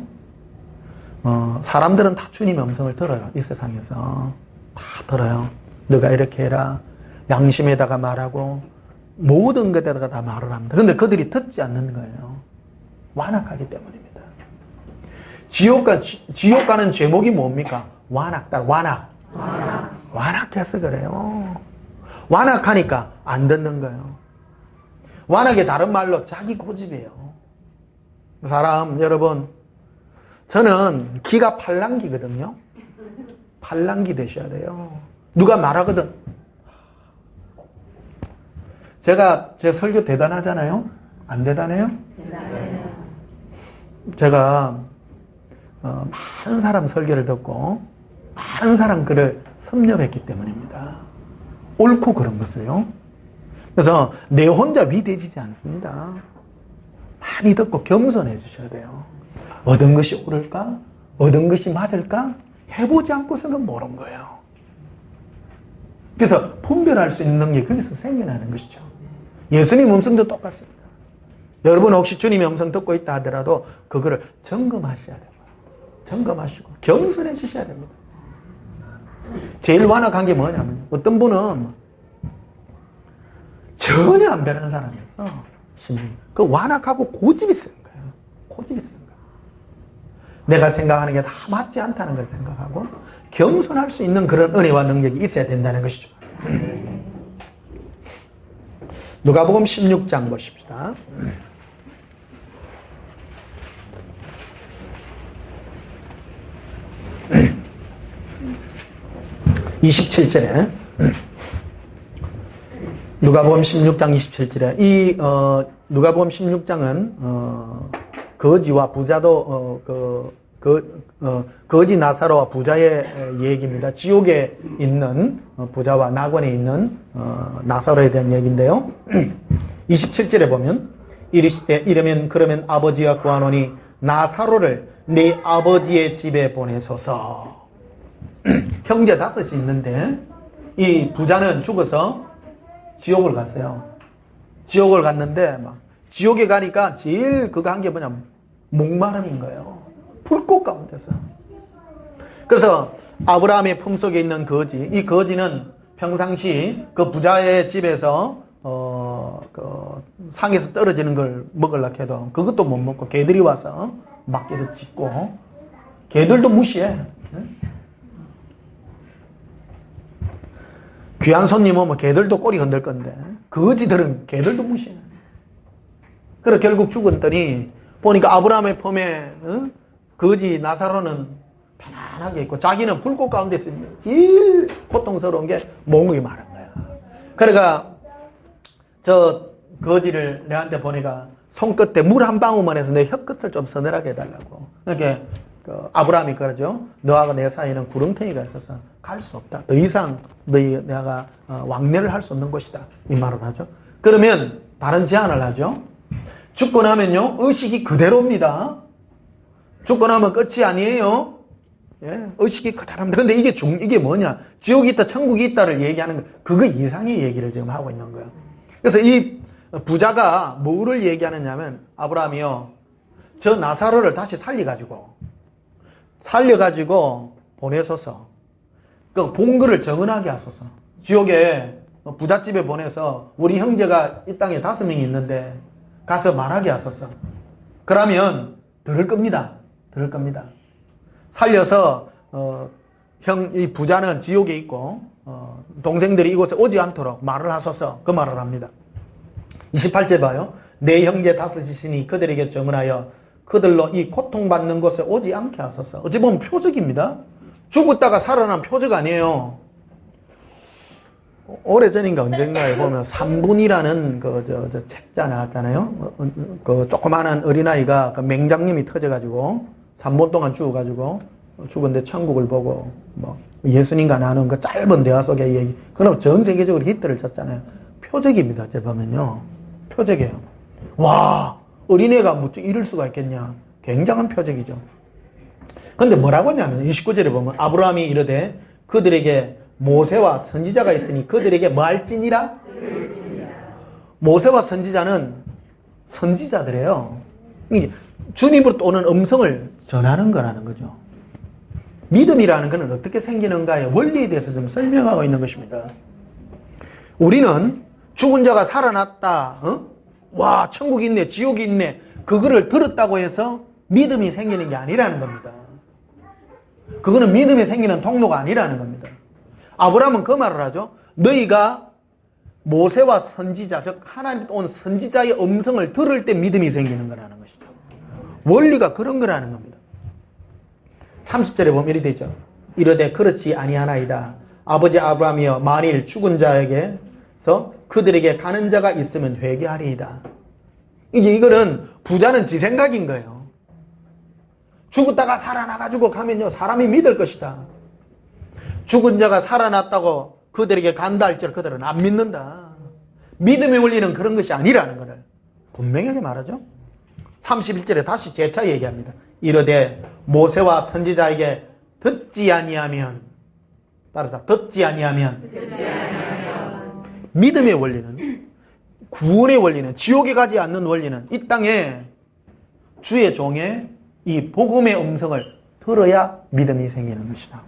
사람들은 다 주님의 음성을 들어요. 이 세상에서 다 들어요. 너가 이렇게 해라. 양심에다가 말하고 모든 것에다가 다 말을 합니다. 근데 그들이 듣지 않는 거예요. 완악하기 때문입니다. 지옥 가는 제목이 뭡니까? 완악해서 그래요. 완악하니까 안 듣는 거예요. 완악의 다른 말로 자기 고집이에요. 사람 여러분, 저는 기가 팔랑기거든요. 팔랑기 되셔야 돼요. 누가 말하거든. 제 설교 대단하잖아요? 안 대단해요? 대단해요. 제가 많은 사람 설교를 듣고 많은 사람 글을 섭렵했기 때문입니다. 옳고 그런 것을요. 그래서 내 혼자 위대해지지 않습니다. 많이 듣고 겸손해 주셔야 돼요. 얻은 것이 옳을까? 얻은 것이 맞을까? 해보지 않고서는 모르는 거예요. 그래서 분별할 수 있는 능력이 거기서 생겨나는 것이죠. 예수님 음성도 똑같습니다. 여러분 혹시 주님의 음성 듣고 있다 하더라도 그거를 점검하셔야 돼요. 점검하시고 겸손해지셔야 됩니다. 제일 완악한 게 뭐냐면 어떤 분은 전혀 안 변하는 사람이었어. 그 완악하고 고집이 센 거예요. 고집이 센 거예요. 내가 생각하는 게 다 맞지 않다는 걸 생각하고 겸손할 수 있는 그런 은혜와 능력이 있어야 된다는 것이죠. 누가복음 16장 보십시다. 27절에 누가복음 16장 27절에 이 누가복음 16장은 거지와 부자도 거지 나사로와 부자의 얘기입니다. 지옥에 있는 부자와 낙원에 있는 나사로에 대한 얘기인데요. 27절에 보면 이르시되 이러면 그러면 아버지가 구하노니 나사로를 내 아버지의 집에 보내소서. 형제 5이 있는데 이 부자는 죽어서 지옥을 갔어요. 지옥을 갔는데 막 지옥에 가니까 제일 그거 한 게 뭐냐면 목마름인 거예요. 불꽃 가운데서. 그래서 아브라함의 품속에 있는 거지, 이 거지는 평상시 그 부자의 집에서 그 상에서 떨어지는 걸 먹으려고 해도 그것도 못 먹고 개들이 와서 막기를 짖고 개들도 무시해. 귀한 손님 오면 개들도 꼬리 흔들 건데 거지들은 개들도 무시해. 그래서 결국 죽었더니 보니까 아브라함의 품에 거지 나사로는 편안하게 있고 자기는 불꽃 가운데서 제일 고통스러운 게 목이 마른 거야. 그러니까 저 거지를 내한테 보니까 손끝에 물 한 방울만 해서 내 혀끝을 좀 서늘하게 해달라고. 그러니까 아브라함이 그러죠. 너하고 내 사이에는 구렁텅이가 있어서 갈 수 없다. 더 이상 내가 왕래를 할 수 없는 것이다. 이 말을 하죠. 그러면 다른 제안을 하죠. 죽고 나면요 의식이 그대로입니다. 죽고 나면 끝이 아니에요. 예, 의식이 그대로입니다. 근데 이게 뭐냐? 지옥이 있다, 천국이 있다를 얘기하는 거, 그거 이상의 얘기를 지금 하고 있는 거예요. 그래서 이 부자가 뭐를 얘기하느냐면 아브라함이요, 저 나사로를 다시 살려가지고 보내소서. 그 본글을 정은하게 하소서. 지옥에 부잣집에 보내서 우리 형제가 이 땅에 5명이 있는데 가서 말하게 하소서. 그러면 들을 겁니다. 살려서 이 부자는 지옥에 있고 동생들이 이곳에 오지 않도록 말을 하소서. 그 말을 합니다. 28절 봐요. 내 형제 5이시니 그들에게 정은하여 그들로 이 고통받는 곳에 오지 않게 하소서. 어찌 보면 표적입니다. 죽었다가 살아난 표적 아니에요. 오래전인가 언젠가에 보면 3분이라는 그 책자 나왔잖아요. 그 조그마한 어린아이가 그 맹장염이 터져가지고 3분 동안 죽어가지고 죽은데 천국을 보고 뭐 예수님과 나눈 그 짧은 대화 속의 얘기. 그럼 전 세계적으로 히트를 쳤잖아요. 표적입니다. 제 보면요. 표적이에요. 와, 어린애가 무척 이럴 수가 있겠냐. 굉장한 표적이죠. 근데 뭐라고 하냐면 29절에 보면 아브라함이 이르되 그들에게 모세와 선지자가 있으니 그들에게 뭐 할지니라? 모세와 선지자는 선지자들이에요. 주님으로부터 오는 음성을 전하는 거라는 거죠. 믿음이라는 것은 어떻게 생기는가의 원리에 대해서 좀 설명하고 있는 것입니다. 우리는 죽은 자가 살아났다, 와, 천국이 있네, 지옥이 있네, 그거를 들었다고 해서 믿음이 생기는 게 아니라는 겁니다. 그거는 믿음이 생기는 통로가 아니라는 겁니다. 아브라함은 그 말을 하죠. 너희가 모세와 선지자, 즉 하나님부터 온 선지자의 음성을 들을 때 믿음이 생기는 거라는 것이죠. 원리가 그런 거라는 겁니다. 30절에 보면 이렇게 되죠. 이르되 그렇지 아니하나이다. 아버지 아브라함이여 만일 죽은 자에게서 그들에게 가는 자가 있으면 회개하리이다. 이제 이거는 부자는 지 생각인 거예요. 죽었다가 살아나가지고 가면요 사람이 믿을 것이다. 죽은 자가 살아났다고 그들에게 간다 할지라도 그들은 안 믿는다. 믿음의 원리는 그런 것이 아니라는 것을 분명하게 말하죠. 31절에 다시 재차 얘기합니다. 이르되 모세와 선지자에게 듣지 아니하면, 따르다, 듣지 아니하면 믿음의 원리는, 구원의 원리는, 지옥에 가지 않는 원리는 이 땅에 주의 종의 이 복음의 음성을 들어야 믿음이 생기는 것이다.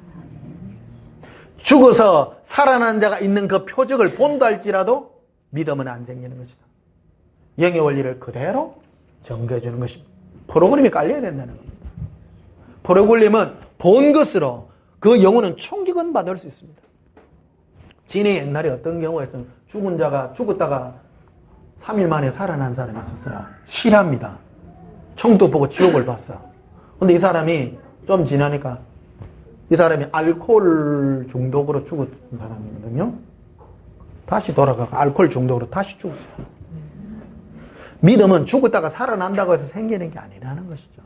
죽어서 살아난 자가 있는 그 표적을 본다 할지라도 믿음은 안 생기는 것이다. 영의 원리를 그대로 전개해 주는 것입니다. 프로그램이 깔려야 된다는 겁니다. 프로그램은 본 것으로 그 영혼은 충격은 받을 수 있습니다. 진해 옛날에 어떤 경우가 있으면 죽은 자가 죽었다가 3일 만에 살아난 사람이 있었어요. 실합니다. 청도 보고 지옥을 봤어요. 근데 이 사람이 좀 지나니까 이 사람이 알코올 중독으로 죽었던 사람이거든요. 다시 돌아가고 알코올 중독으로 다시 죽었어요. 믿음은 죽었다가 살아난다고 해서 생기는 게 아니라는 것이죠.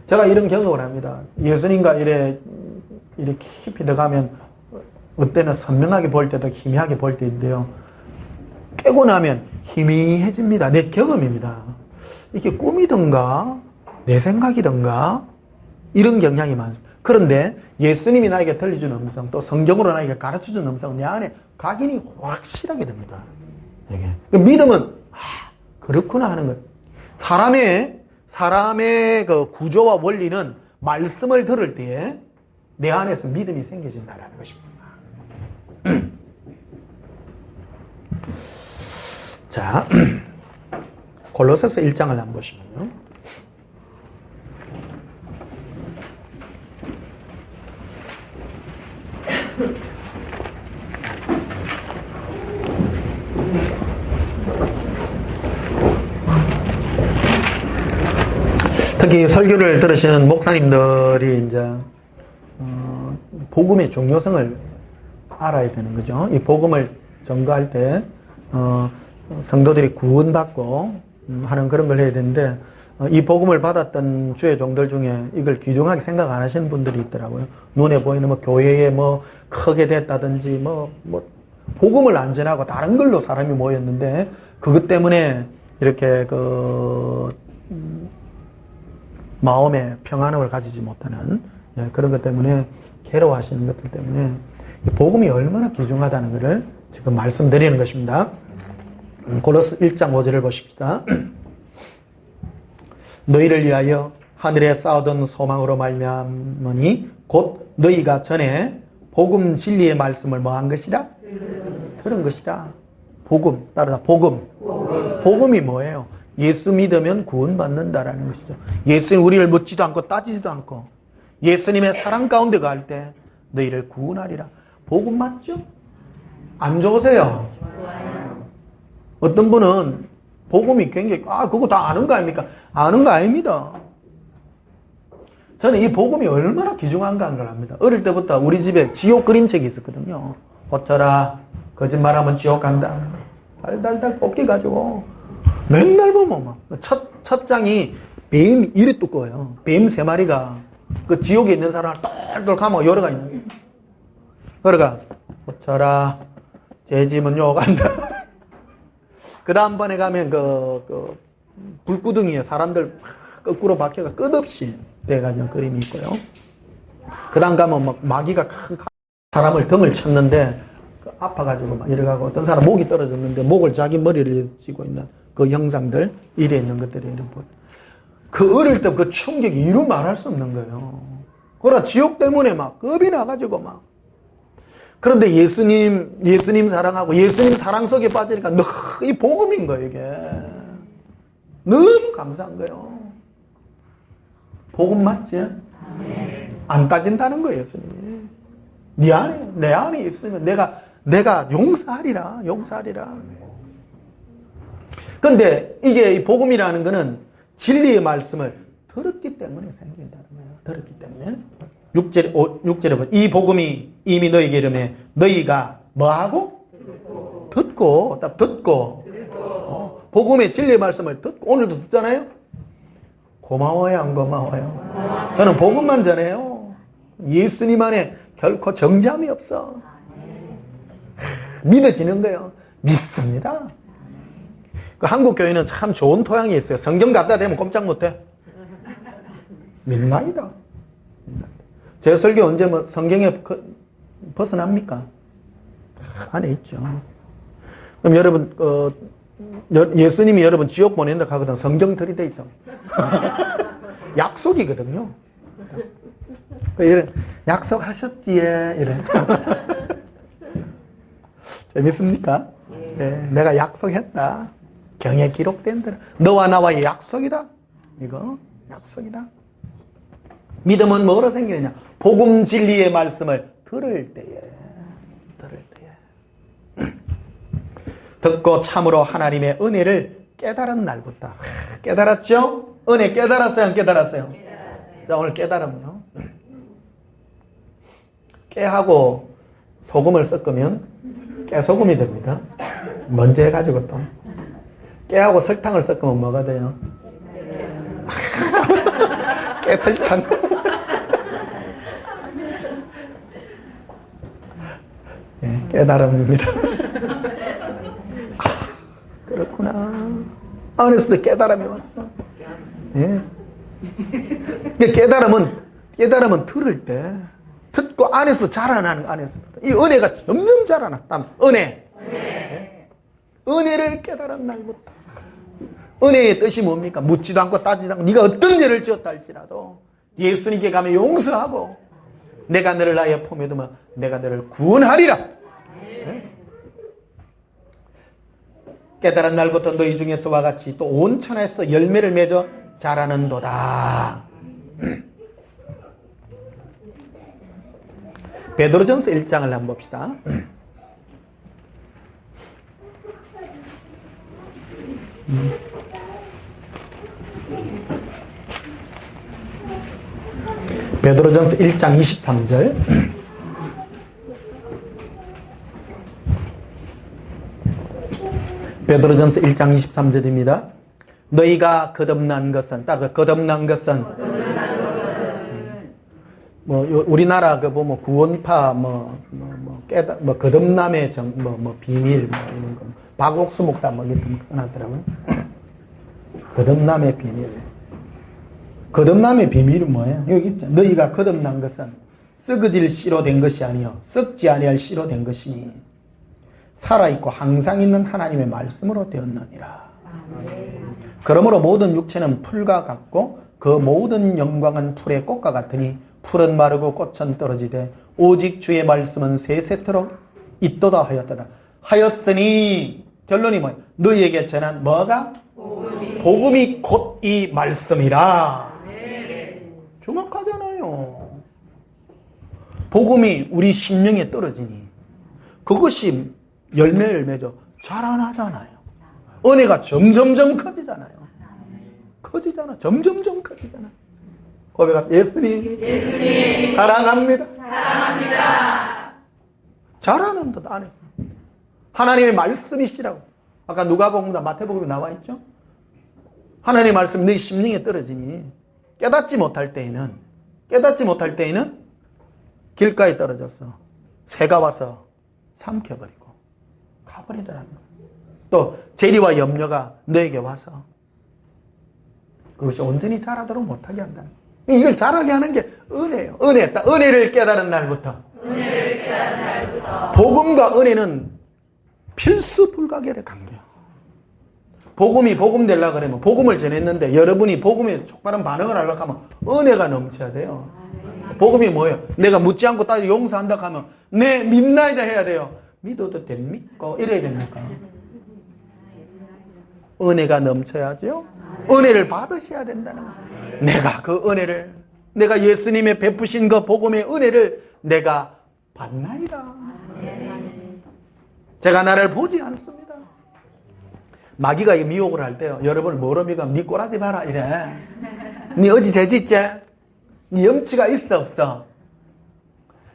제가 이런 경험을 합니다. 예수님과 이렇게 깊이 들어가면 어때는 선명하게 볼 때도 희미하게 볼 때인데요. 깨고 나면 희미해집니다. 내 경험입니다. 이게 꿈이든가 내 생각이든가 이런 경향이 많습니다. 그런데 예수님이 나에게 들려준 음성, 또 성경으로 나에게 가르쳐준 음성, 내 안에 각인이 확실하게 됩니다. 이게. 믿음은 그렇구나 하는 거예요. 사람의 그 구조와 원리는 말씀을 들을 때에 내 안에서 믿음이 생겨진다는 것입니다. 자, 골로새서 1장을 한번 보시면요. 특히 설교를 들으시는 목사님들이 이제 복음의 중요성을 알아야 되는 거죠. 이 복음을 전가할 때 성도들이 구원받고 하는 그런 걸 해야 되는데 이 복음을 받았던 주의 종들 중에 이걸 귀중하게 생각 안 하시는 분들이 있더라고요. 눈에 보이는 뭐 교회에 뭐 크게 됐다든지 뭐 복음을 안 전하고 다른 걸로 사람이 모였는데 그것 때문에 이렇게 마음의 평안함을 가지지 못하는 그런 것 때문에 괴로워하시는 것들 때문에 복음이 얼마나 귀중하다는 것을 지금 말씀드리는 것입니다. 골로새 1장 5절을 보십시다. 너희를 위하여 하늘에 쌓아둔 소망으로 말미암으니 곧 너희가 전에 복음 진리의 말씀을 뭐 한 것이라? 들은 것이라. 복음, 따르다 복음. 복음이 뭐예요? 예수 믿으면 구원받는다라는 것이죠. 예수님 우리를 묻지도 않고 따지지도 않고 예수님의 사랑 가운데 갈 때 너희를 구원하리라. 복음 맞죠? 안 좋으세요? 어떤 분은 복음이 굉장히 그거 다 아는 거 아닙니까? 아는 거 아닙니다. 저는 이 복음이 얼마나 귀중한가 하는 걸 압니다. 어릴 때부터 우리 집에 지옥 그림책이 있었거든요. 어쩌라 거짓말하면 지옥 간다. 달달달 뽑기가지고 맨날 보면 막 첫 장이 뱀이 이리 두꺼워요. 뱀 3마리가 그 지옥에 있는 사람을 똘똘 감아 열어가 있는 거예요. 그러니까 어쩌라 죄짐은 요간다. 그 다음번에 가면 불구덩이에 사람들 거꾸로 박혀가 끝없이 돼가지고 그림이 있고요. 그 다음 가면 막 마귀가 큰 사람을 등을 쳤는데 아파가지고 막 이래가고 어떤 사람 목이 떨어졌는데 목을 자기 머리를 쥐고 있는 그 형상들 이래 있는 것들이 이런 보. 그 어릴 때 그 충격이 이루 말할 수 없는 거예요. 그러나 지옥 때문에 막 겁이 나가지고 막. 그런데 예수님 사랑하고 예수님 사랑 속에 빠지니까 이 복음인 거예요, 이게. 너무 감사한 거예요. 복음 맞지? 안 따진다는 거예요, 예수님이. 내 안에 있으면 내가 용서하리라. 근데 이게 이 복음이라는 거는 진리의 말씀을 들었기 때문에 생긴다는 거예요. 들었기 때문에. 6절에 보면 이 복음이 이미 너희에게 이르매 너희가 뭐하고? 듣고. 복음의 진리의 말씀을 듣고 오늘도 듣잖아요. 고마워요 안 고마워요? 저는 복음만 전해요. 예수님 안에 결코 정잠이 없어. 믿어지는 거예요. 믿습니다. 그 한국 교회는 참 좋은 토양이 있어요. 성경 갖다 대면 꼼짝 못해. 민나이다. 제 설교 언제 뭐 성경에 벗어납니까? 안에 있죠. 그럼 여러분, 예수님이 여러분 지옥 보낸다 하거든. 성경 들이대 있어. 약속이거든요. 이래, 약속하셨지, 이래. 재밌습니까? 네, 내가 약속했다. 경에 기록된 대로. 너와 나와의 약속이다. 이거, 약속이다. 믿음은 뭐로 생기느냐? 복음 진리의 말씀을 들을 때에. 듣고 참으로 하나님의 은혜를 깨달은 날부터. 깨달았죠? 은혜 깨달았어요? 안 깨달았어요? 자, 오늘 깨달음요. 깨하고 소금을 섞으면 깨소금이 됩니다. 먼저 해가지고 또. 깨하고 설탕을 섞으면 뭐가 돼요? 깨설탕. 네, 깨달음입니다. 그렇구나. 안에서도 깨달음이 왔어. 예. 깨달음은 들을 때, 듣고 안에서도 자라나는 안에서. 이 은혜가 점점 자라나. 은혜. 예? 은혜를 깨달은 날부터. 은혜의 뜻이 뭡니까? 묻지도 않고 따지도 않고 네가 어떤 죄를 지었다 할지라도 예수님께 가면 용서하고 내가 너를 나의 품에 두면 내가 너를 구원하리라. 예? 깨달은 날부터 너희 중에서와 같이 또 온 천하에서도 열매를 맺어 자라는도다. 베드로전서 1장을 한번 봅시다. 베드로전서 1장 23절. 베드로전서 1장 23절입니다. 너희가 거듭난 것은, 따라서 거듭난 것은, 우리나라 보면 구원파, 거듭남의 비밀, 이런 거. 박옥수 목사 이렇게 써놨더라고요. 거듭남의 비밀. 거듭남의 비밀은 뭐예요? 여기 있죠. 너희가 거듭난 것은 썩어질 씨로 된 것이 아니요 썩지 아니할 씨로 된 것이니 살아있고 항상 있는 하나님의 말씀으로 되었느니라. 그러므로 모든 육체는 풀과 같고 그 모든 영광은 풀의 꽃과 같으니 풀은 마르고 꽃은 떨어지되 오직 주의 말씀은 세세토록 있도다 하였도다. 하였으니 결론이 뭐예요? 너희에게 전한 뭐가? 복음이 곧 이 말씀이라. 정확하잖아요. 복음이 우리 심령에 떨어지니 그것이 열매를 맺어 자라나잖아요. 은혜가 점점점 커지잖아요. 점점점 커지잖아요. 고백합니다. 예수님 사랑합니다. 자라는 것 안에서 하나님의 말씀이시라고. 아까 누가복음과 마태복음에 나와 있죠. 하나님의 말씀 너희 심령에 떨어지니 깨닫지 못할 때에는 길가에 떨어져서 새가 와서 삼켜버리고 가버리더라는 거예요. 또 재리와 염려가 너에게 와서 그것이 온전히 자라도록 못하게 한다는 거예요. 이걸 자라게 하는 게 은혜예요. 은혜를 깨달은 날부터. 복음과 은혜는 필수 불가결의 관계예요. 복음이 복음 되려고 그러면 복음을 전했는데 여러분이 복음에 촉발한 반응을 하려고 하면 은혜가 넘쳐야 돼요. 복음이 뭐예요? 내가 묻지 않고 따지고 용서한다 하면 네 믿나이다 해야 돼요. 믿어도 됩니까? 이래야 됩니까? 은혜가 넘쳐야죠. 은혜를 받으셔야 된다는 거예요. 내가 그 은혜를, 내가 예수님의 베푸신 그 복음의 은혜를 내가 받나이다. 제가 나를 보지 않습니다. 마귀가 이 미혹을 할 때요. 여러분을 뭐로 미가 네 꼬라지 봐라 이래. 네 어디 재짓지? 네 염치가 있어 없어?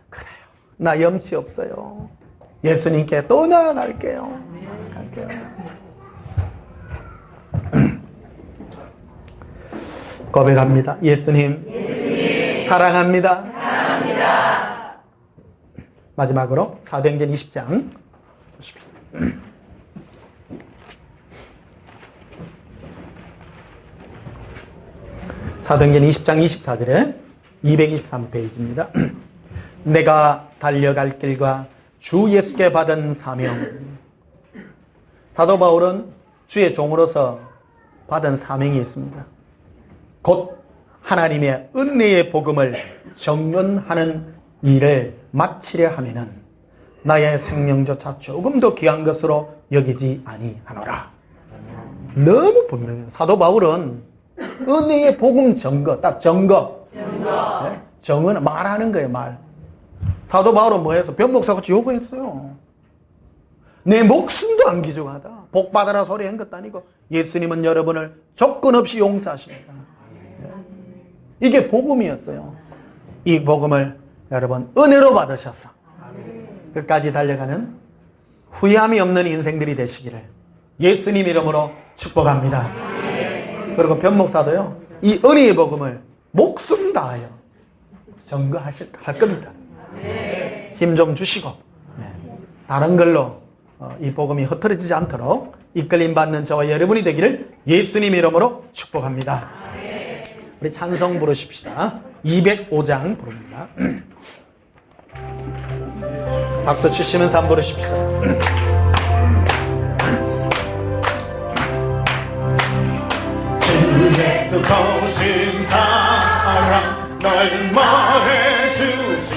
그래요. 나 염치 없어요. 예수님께 또 나아갈게요. 고백합니다. 예수님. 사랑합니다. 마지막으로 사도행전 20장 보십시오. 사도행전 20장 24절에 223페이지입니다. 내가 달려갈 길과 주 예수께 받은 사명. 사도 바울은 주의 종으로서 받은 사명이 있습니다. 곧 하나님의 은혜의 복음을 정론하는 일을 마치려 하면은 나의 생명조차 조금도 귀한 것으로 여기지 아니하노라. 너무 분명해요. 사도 바울은 은혜의 복음 전거, 딱 전거. 네? 정은 말하는 거예요, 말. 사도 바울은 뭐 해서 변목사같이 요구했어요. 내 목숨도 안 귀중하다. 복 받아라 소리 한 것도 아니고 예수님은 여러분을 조건 없이 용서하십니다. 네? 이게 복음이었어요. 이 복음을 여러분 은혜로 받으셔서 끝까지 달려가는 후회함이 없는 인생들이 되시기를 예수님 이름으로 축복합니다. 그리고 변목사도요, 이 은혜의 복음을 목숨 다하여 전거할 겁니다. 힘 좀 주시고 다른 걸로 이 복음이 흩어지지 않도록 이끌림 받는 저와 여러분이 되기를 예수님 이름으로 축복합니다. 우리 찬송 부르십시다. 205장 부릅니다. 박수 치시면서 한번 부르십시다. 주 예수 거신 사랑 널 말해주시오.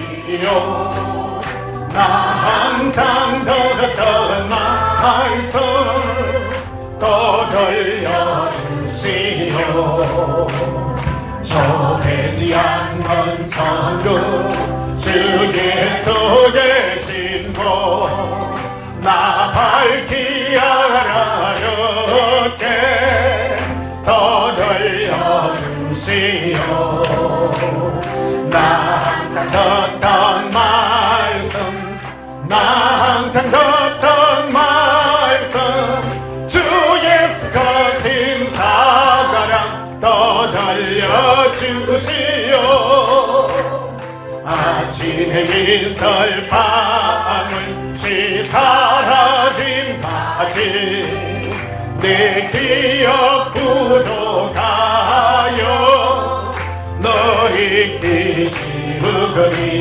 나 항상 더덕던 말씀 떠들려주시오. 정해지 않는 천국 주 예수 계신 곳 나 밝히 알아였게 떠들려주시오. 나 항상 듣던 말씀 나 항상 듣던 말씀 주 예수 거신 사가랑 떠들려주시오. 아침에 있을 밤을 사라진 바지 내 기억 부족하여 너희 기시으거니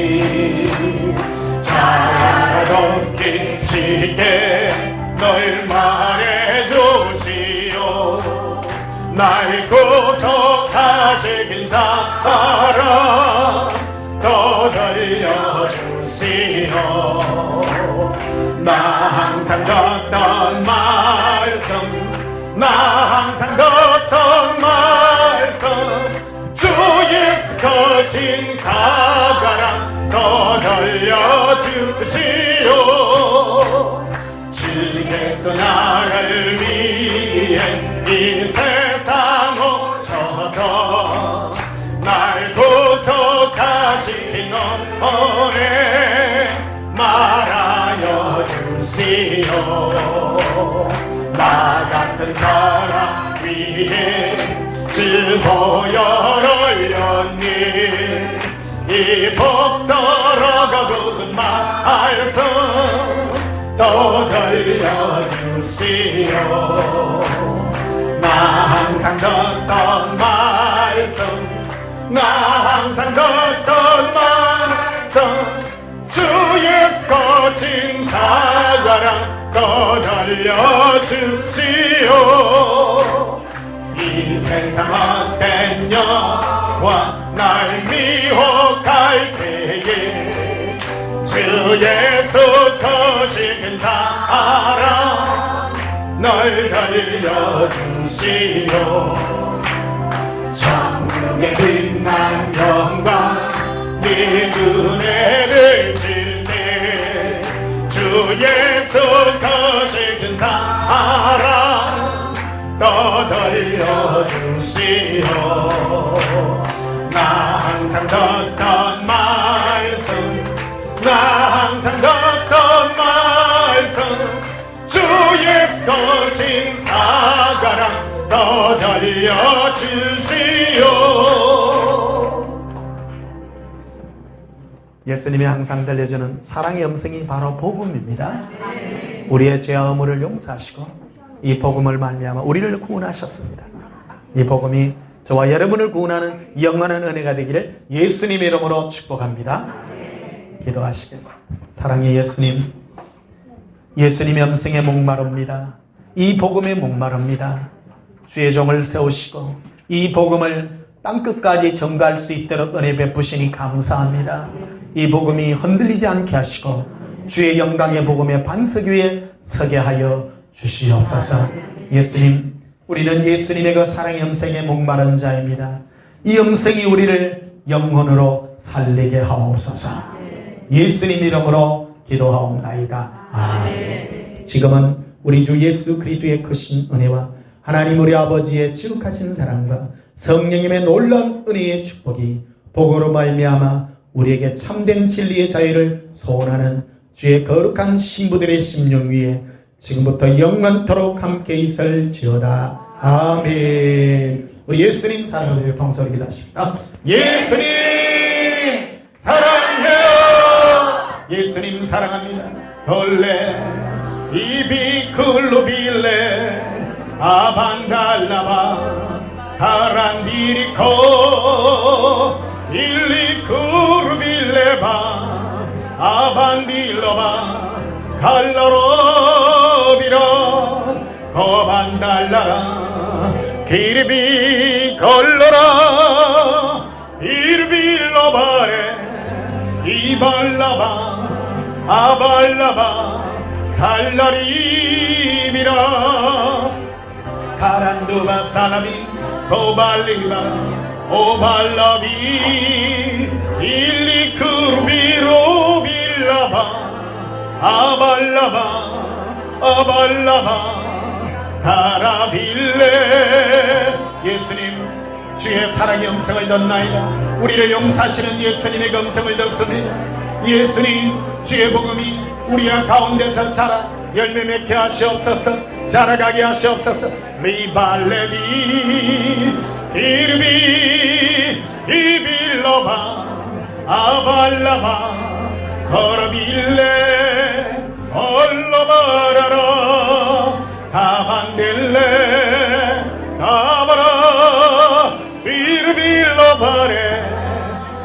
자라던 기시게 널 말해주시오. 날 구속하신 사랑 떠들려주시오. 나 항상 듣던 말씀 나 항상 듣던 말씀 주 예수 거신 사가랑 떠들려주시오. 주 예수 나를 위해 이 세상 오셔서 날 구속하신 은혜 말하여 주시오. 나 같은 사람 위해 수보혈을 흘렸니 이 복서러가 그 말씀 떠들려주시오. 나 항상 듣던 말씀 나 항상 듣던 말씀 주 예수 거신 사가랑 떠들려주시오. 이 세상 헛된 영화 날 미혹할 때에 주 예수 거신 사랑 널 들려주시오. 천국의 빛난 영광 네 은혜를 질 때 주 예수 거신 사랑 떠들려주시오. 나 항상 듣던 말씀 나 항상 듣던 말씀 주 예수 거신 사가랑 떠들려주시오. 예수님이 항상 들려주는 사랑의 음성이 바로 복음입니다. 우리의 죄와 허물을 용서하시고 이 복음을 말미암아 우리를 구원하셨습니다. 이 복음이 저와 여러분을 구원하는 영원한 은혜가 되기를 예수님의 이름으로 축복합니다. 기도하시겠습니다. 사랑의 예수님, 예수님의 음성에 목마릅니다. 이 복음에 목마릅니다. 주의 종을 세우시고 이 복음을 땅끝까지 전가할 수 있도록 은혜 베푸시니 감사합니다. 이 복음이 흔들리지 않게 하시고 주의 영광의 복음의 반석 위에 서게 하여 주시옵소서. 예수님, 우리는 예수님의 그 사랑의 음성에 목마른 자입니다. 이 음성이 우리를 영혼으로 살리게 하옵소서. 예수님 이름으로 기도하옵나이다. 아멘. 지금은 우리 주 예수 그리스도의 크신 은혜와 하나님 우리 아버지의 지극하신 사랑과 성령님의 놀라운 은혜의 축복이 복으로 말미암아 우리에게 참된 진리의 자유를 소원하는 주의 거룩한 신부들의 심령 위에 지금부터 영원토록 함께 있을지어다. 아멘. 우리 예수님 사랑을 통해서 기도하십시다. 예수님 사랑해요. 예수님 사랑합니다. 돌레 이비클루빌레 아반달라바 카란디리코 일리쿠르빌레바 아반딜로바 갈라로비라 거반달라라 기르비 걸러라 일빌로바레 이발라바 아발라바 갈라리비라 카란두바 사나비 고발리바 오발라비 일리쿠르비로빌라바 아발라바 아발라바 가라빌레. 예수님 주의 사랑의 음성을 듣나이다. 우리를 용서하시는 예수님의 음성을 듣습니다. 예수님 주의 복음이 우리 가운데서 자라 열매 맺게 하시옵소서. 자라가게 하시옵소서. 리발레비 이르비 이빌로바 아발라바 거라빌레 얼로바라라 가반델레 가바라 비르빌로바레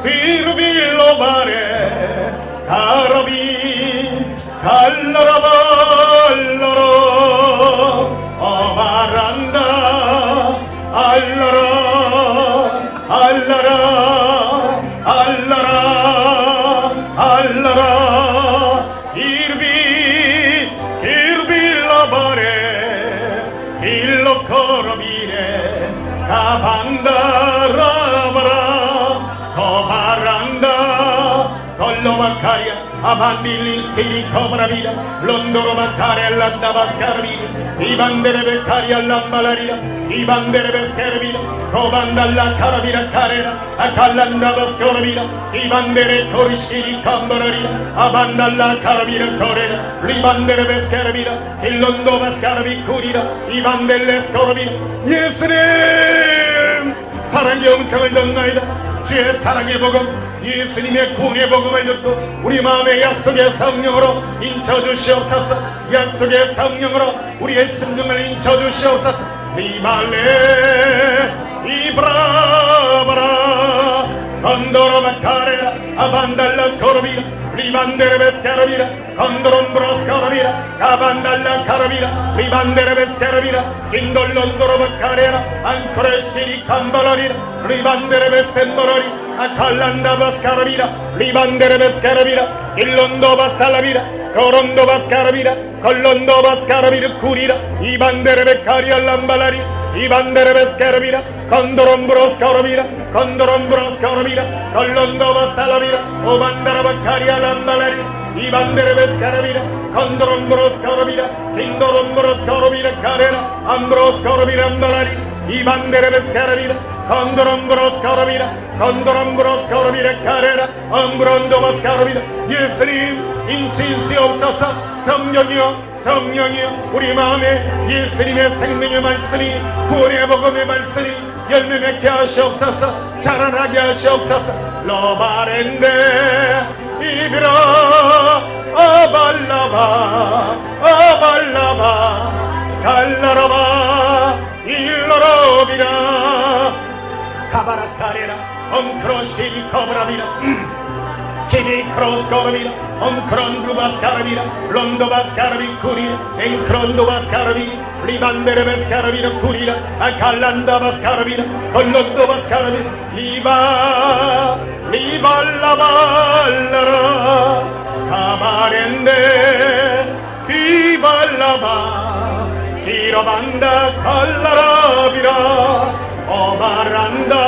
비르빌로바레 가라비 갈라라발라라 어바란다 알라라 알라라 알라라 알라라 이르비 기르빌라바레 일로코로비레 가반다라바라 거바란다 걸로마카리아 아반빌리 스티리 코바라비라 론도로마카레 란다바스카르비라 이반데레베 카리아 람발라리라 이반데레베 스카르비라 코반달라 카라비라 카레라 아칼란다바스코르비라 이반데레 코리시리 캄바라리라 아반달라 카라비라 코레라 리반데레베 스카르비라 일론도바스카르비 쿠리라 이반델레 스코르비라. 예수님 사랑의 음성을 듣나이다. 주의 사랑의 복음 예수님의 구원의 복음을 듣고 우리 마음의 약속의 성령으로 인쳐주시옵소서. 약속의 성령으로 우리의 심령을 인쳐주시옵소서. 이발레 이브라바라 건도로마카레라 아반달라 코르비라 리반데레베스카르비라 건도론브로스카르비라 가반달라 카르비라 리반데레베스카르비라 긴돌론도로마카레라 안코레시리 캄바라리라 리반데레베센보라리 아칼란다바스카르비라 리반데레베스카르비라 일론도바살라비라 코론도바스카르비라 걸론도바스카르비르 쿠리라 이반데레베카리알람발라리 이반데레베스카르비라 건도론브로스카르비라 건도론브로스카르비라 걸론도바살라비라 오반다라바카리알람발라리 이반데레베스카르비라 건도론브로스카르비라 긴도론브로스카르비라 카레라 암브로스카르비람발라리 이반데레베스카르비라 건도론브로스카르비라 건도론브로스카르비라 카레라 암브론도바스카르비라. 예수님 인치시옵소서. 성령이여 성령이여 우리 마음에 예수님의 생명의 말씀이 구원의 복음의 말씀이 열매 맺게 하시옵소서. 자라나게 하시옵소서. 로바렌데 이비라 아발라바 아발라바 갈라라바 일러라비라 Cabaracarea, Croschini Cobravira, Kini Cross Coravira, Crondu Bascaravira, Londo Bascaravi Curia, Crondo Bascaravi, Libandere Bascaravira Curia, Calanda Bascaravira, Colondo Bascaravi, Liba la ballara, Camarende, Kiba la ba, Kirabanda Callaravira, Omaranda,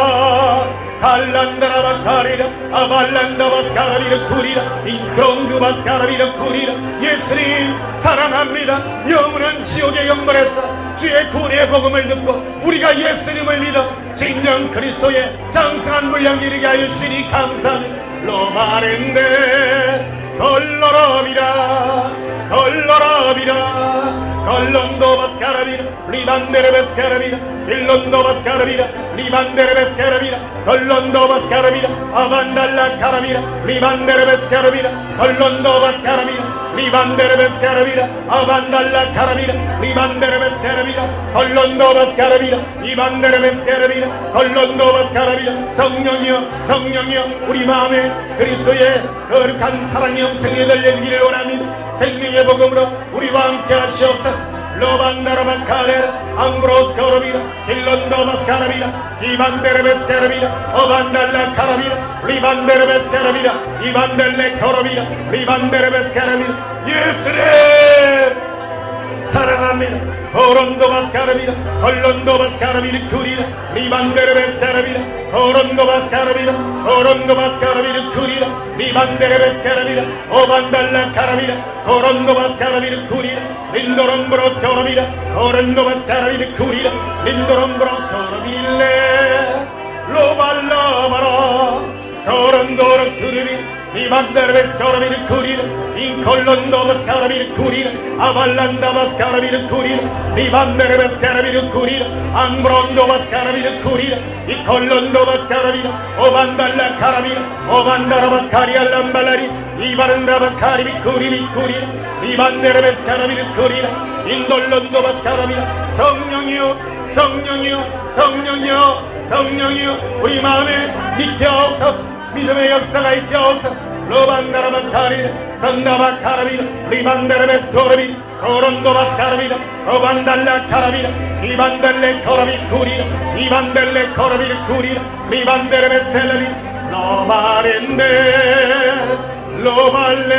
Callandra Bascarira, Avallanda Bascarira Curira, Incrondu Bascarira Curira, 예수님 사랑합니다. 영원한 지옥의 영벌에서 주의 구원의 복음을 듣고 우리가 예수님을 믿어 진정 그리스도의 장성한 분량에 이르게 하여 주시니 감사합니다. 로마렌데 걸러라비라 걸러라비라 Collondo Bascaravira, Libandere Bascaravira, Illondo Bascaravira, Libandere Bascaravira, Collondo Bascaravira, Avandalla Caravira, Libandere Bascaravira, Collondo Bascaravira, Libandere Bascaravira, Avandalla Caravira, Libandere Bascaravira, Collondo Bascaravira, Libandere Bascaravira, Collondo Bascaravira, 성령이여, 성령이여, 우리 마음에 그리스도의 거룩한 사랑의 음성이 들려지기를 원합니다. 생명의 복음으로 우리와 함께 하시옵소서. 로반다라바카레라 앙브로스 카라비라 킬론도 마스카라비라 이반데르베스 카라비라 어반달라 카라비라 리반데르베스 카라비라 이반델레 카라비라 리반데르베스 카라비라 예수님 사랑합니다. 호론도 바스카라비라 헐론도 바스카라비라 쿠리라 리반데르베스 카라비라 호론도 바스카라비라 호론도 바스카라비라 쿠리라 리반데르베스 카라비라 오반달라 카라비라 호론도 바스카라비라 쿠리라 린도롬브로스 카라비라 호론도 바스카라비라 쿠리라 린도롬브로스 카라빌레 로발라바라 호론도로 쿠리리 Libandere Bascaravira Curira, in Collondo Bascaravira Curira, Avallanda Bascaravira Curira, Libandere Bascaravira Curira, Ambrondo Bascaravira Curira, in Collondo Bascaravira, Ovandalla Caravira, Ovandara Baccaria Lambalari, Ibaranda Baccari Curiri Curira, Libandere Bascaravira Curira, in Dollondo Bascaravira, 성령이여, 성령이여, 성령이여, 성령이여, 우리 마음에 믿게 하옵소서. 믿음의 역사가 있게 없어 로반다라바카리 산다바카라비라 리반데르베소라비 코론도바스카라비라 오반달라카라비라 리반델레 코라비 쿠리라 리반델레 코라비 쿠리라 리반데르베셀라비 로마렌데 로발레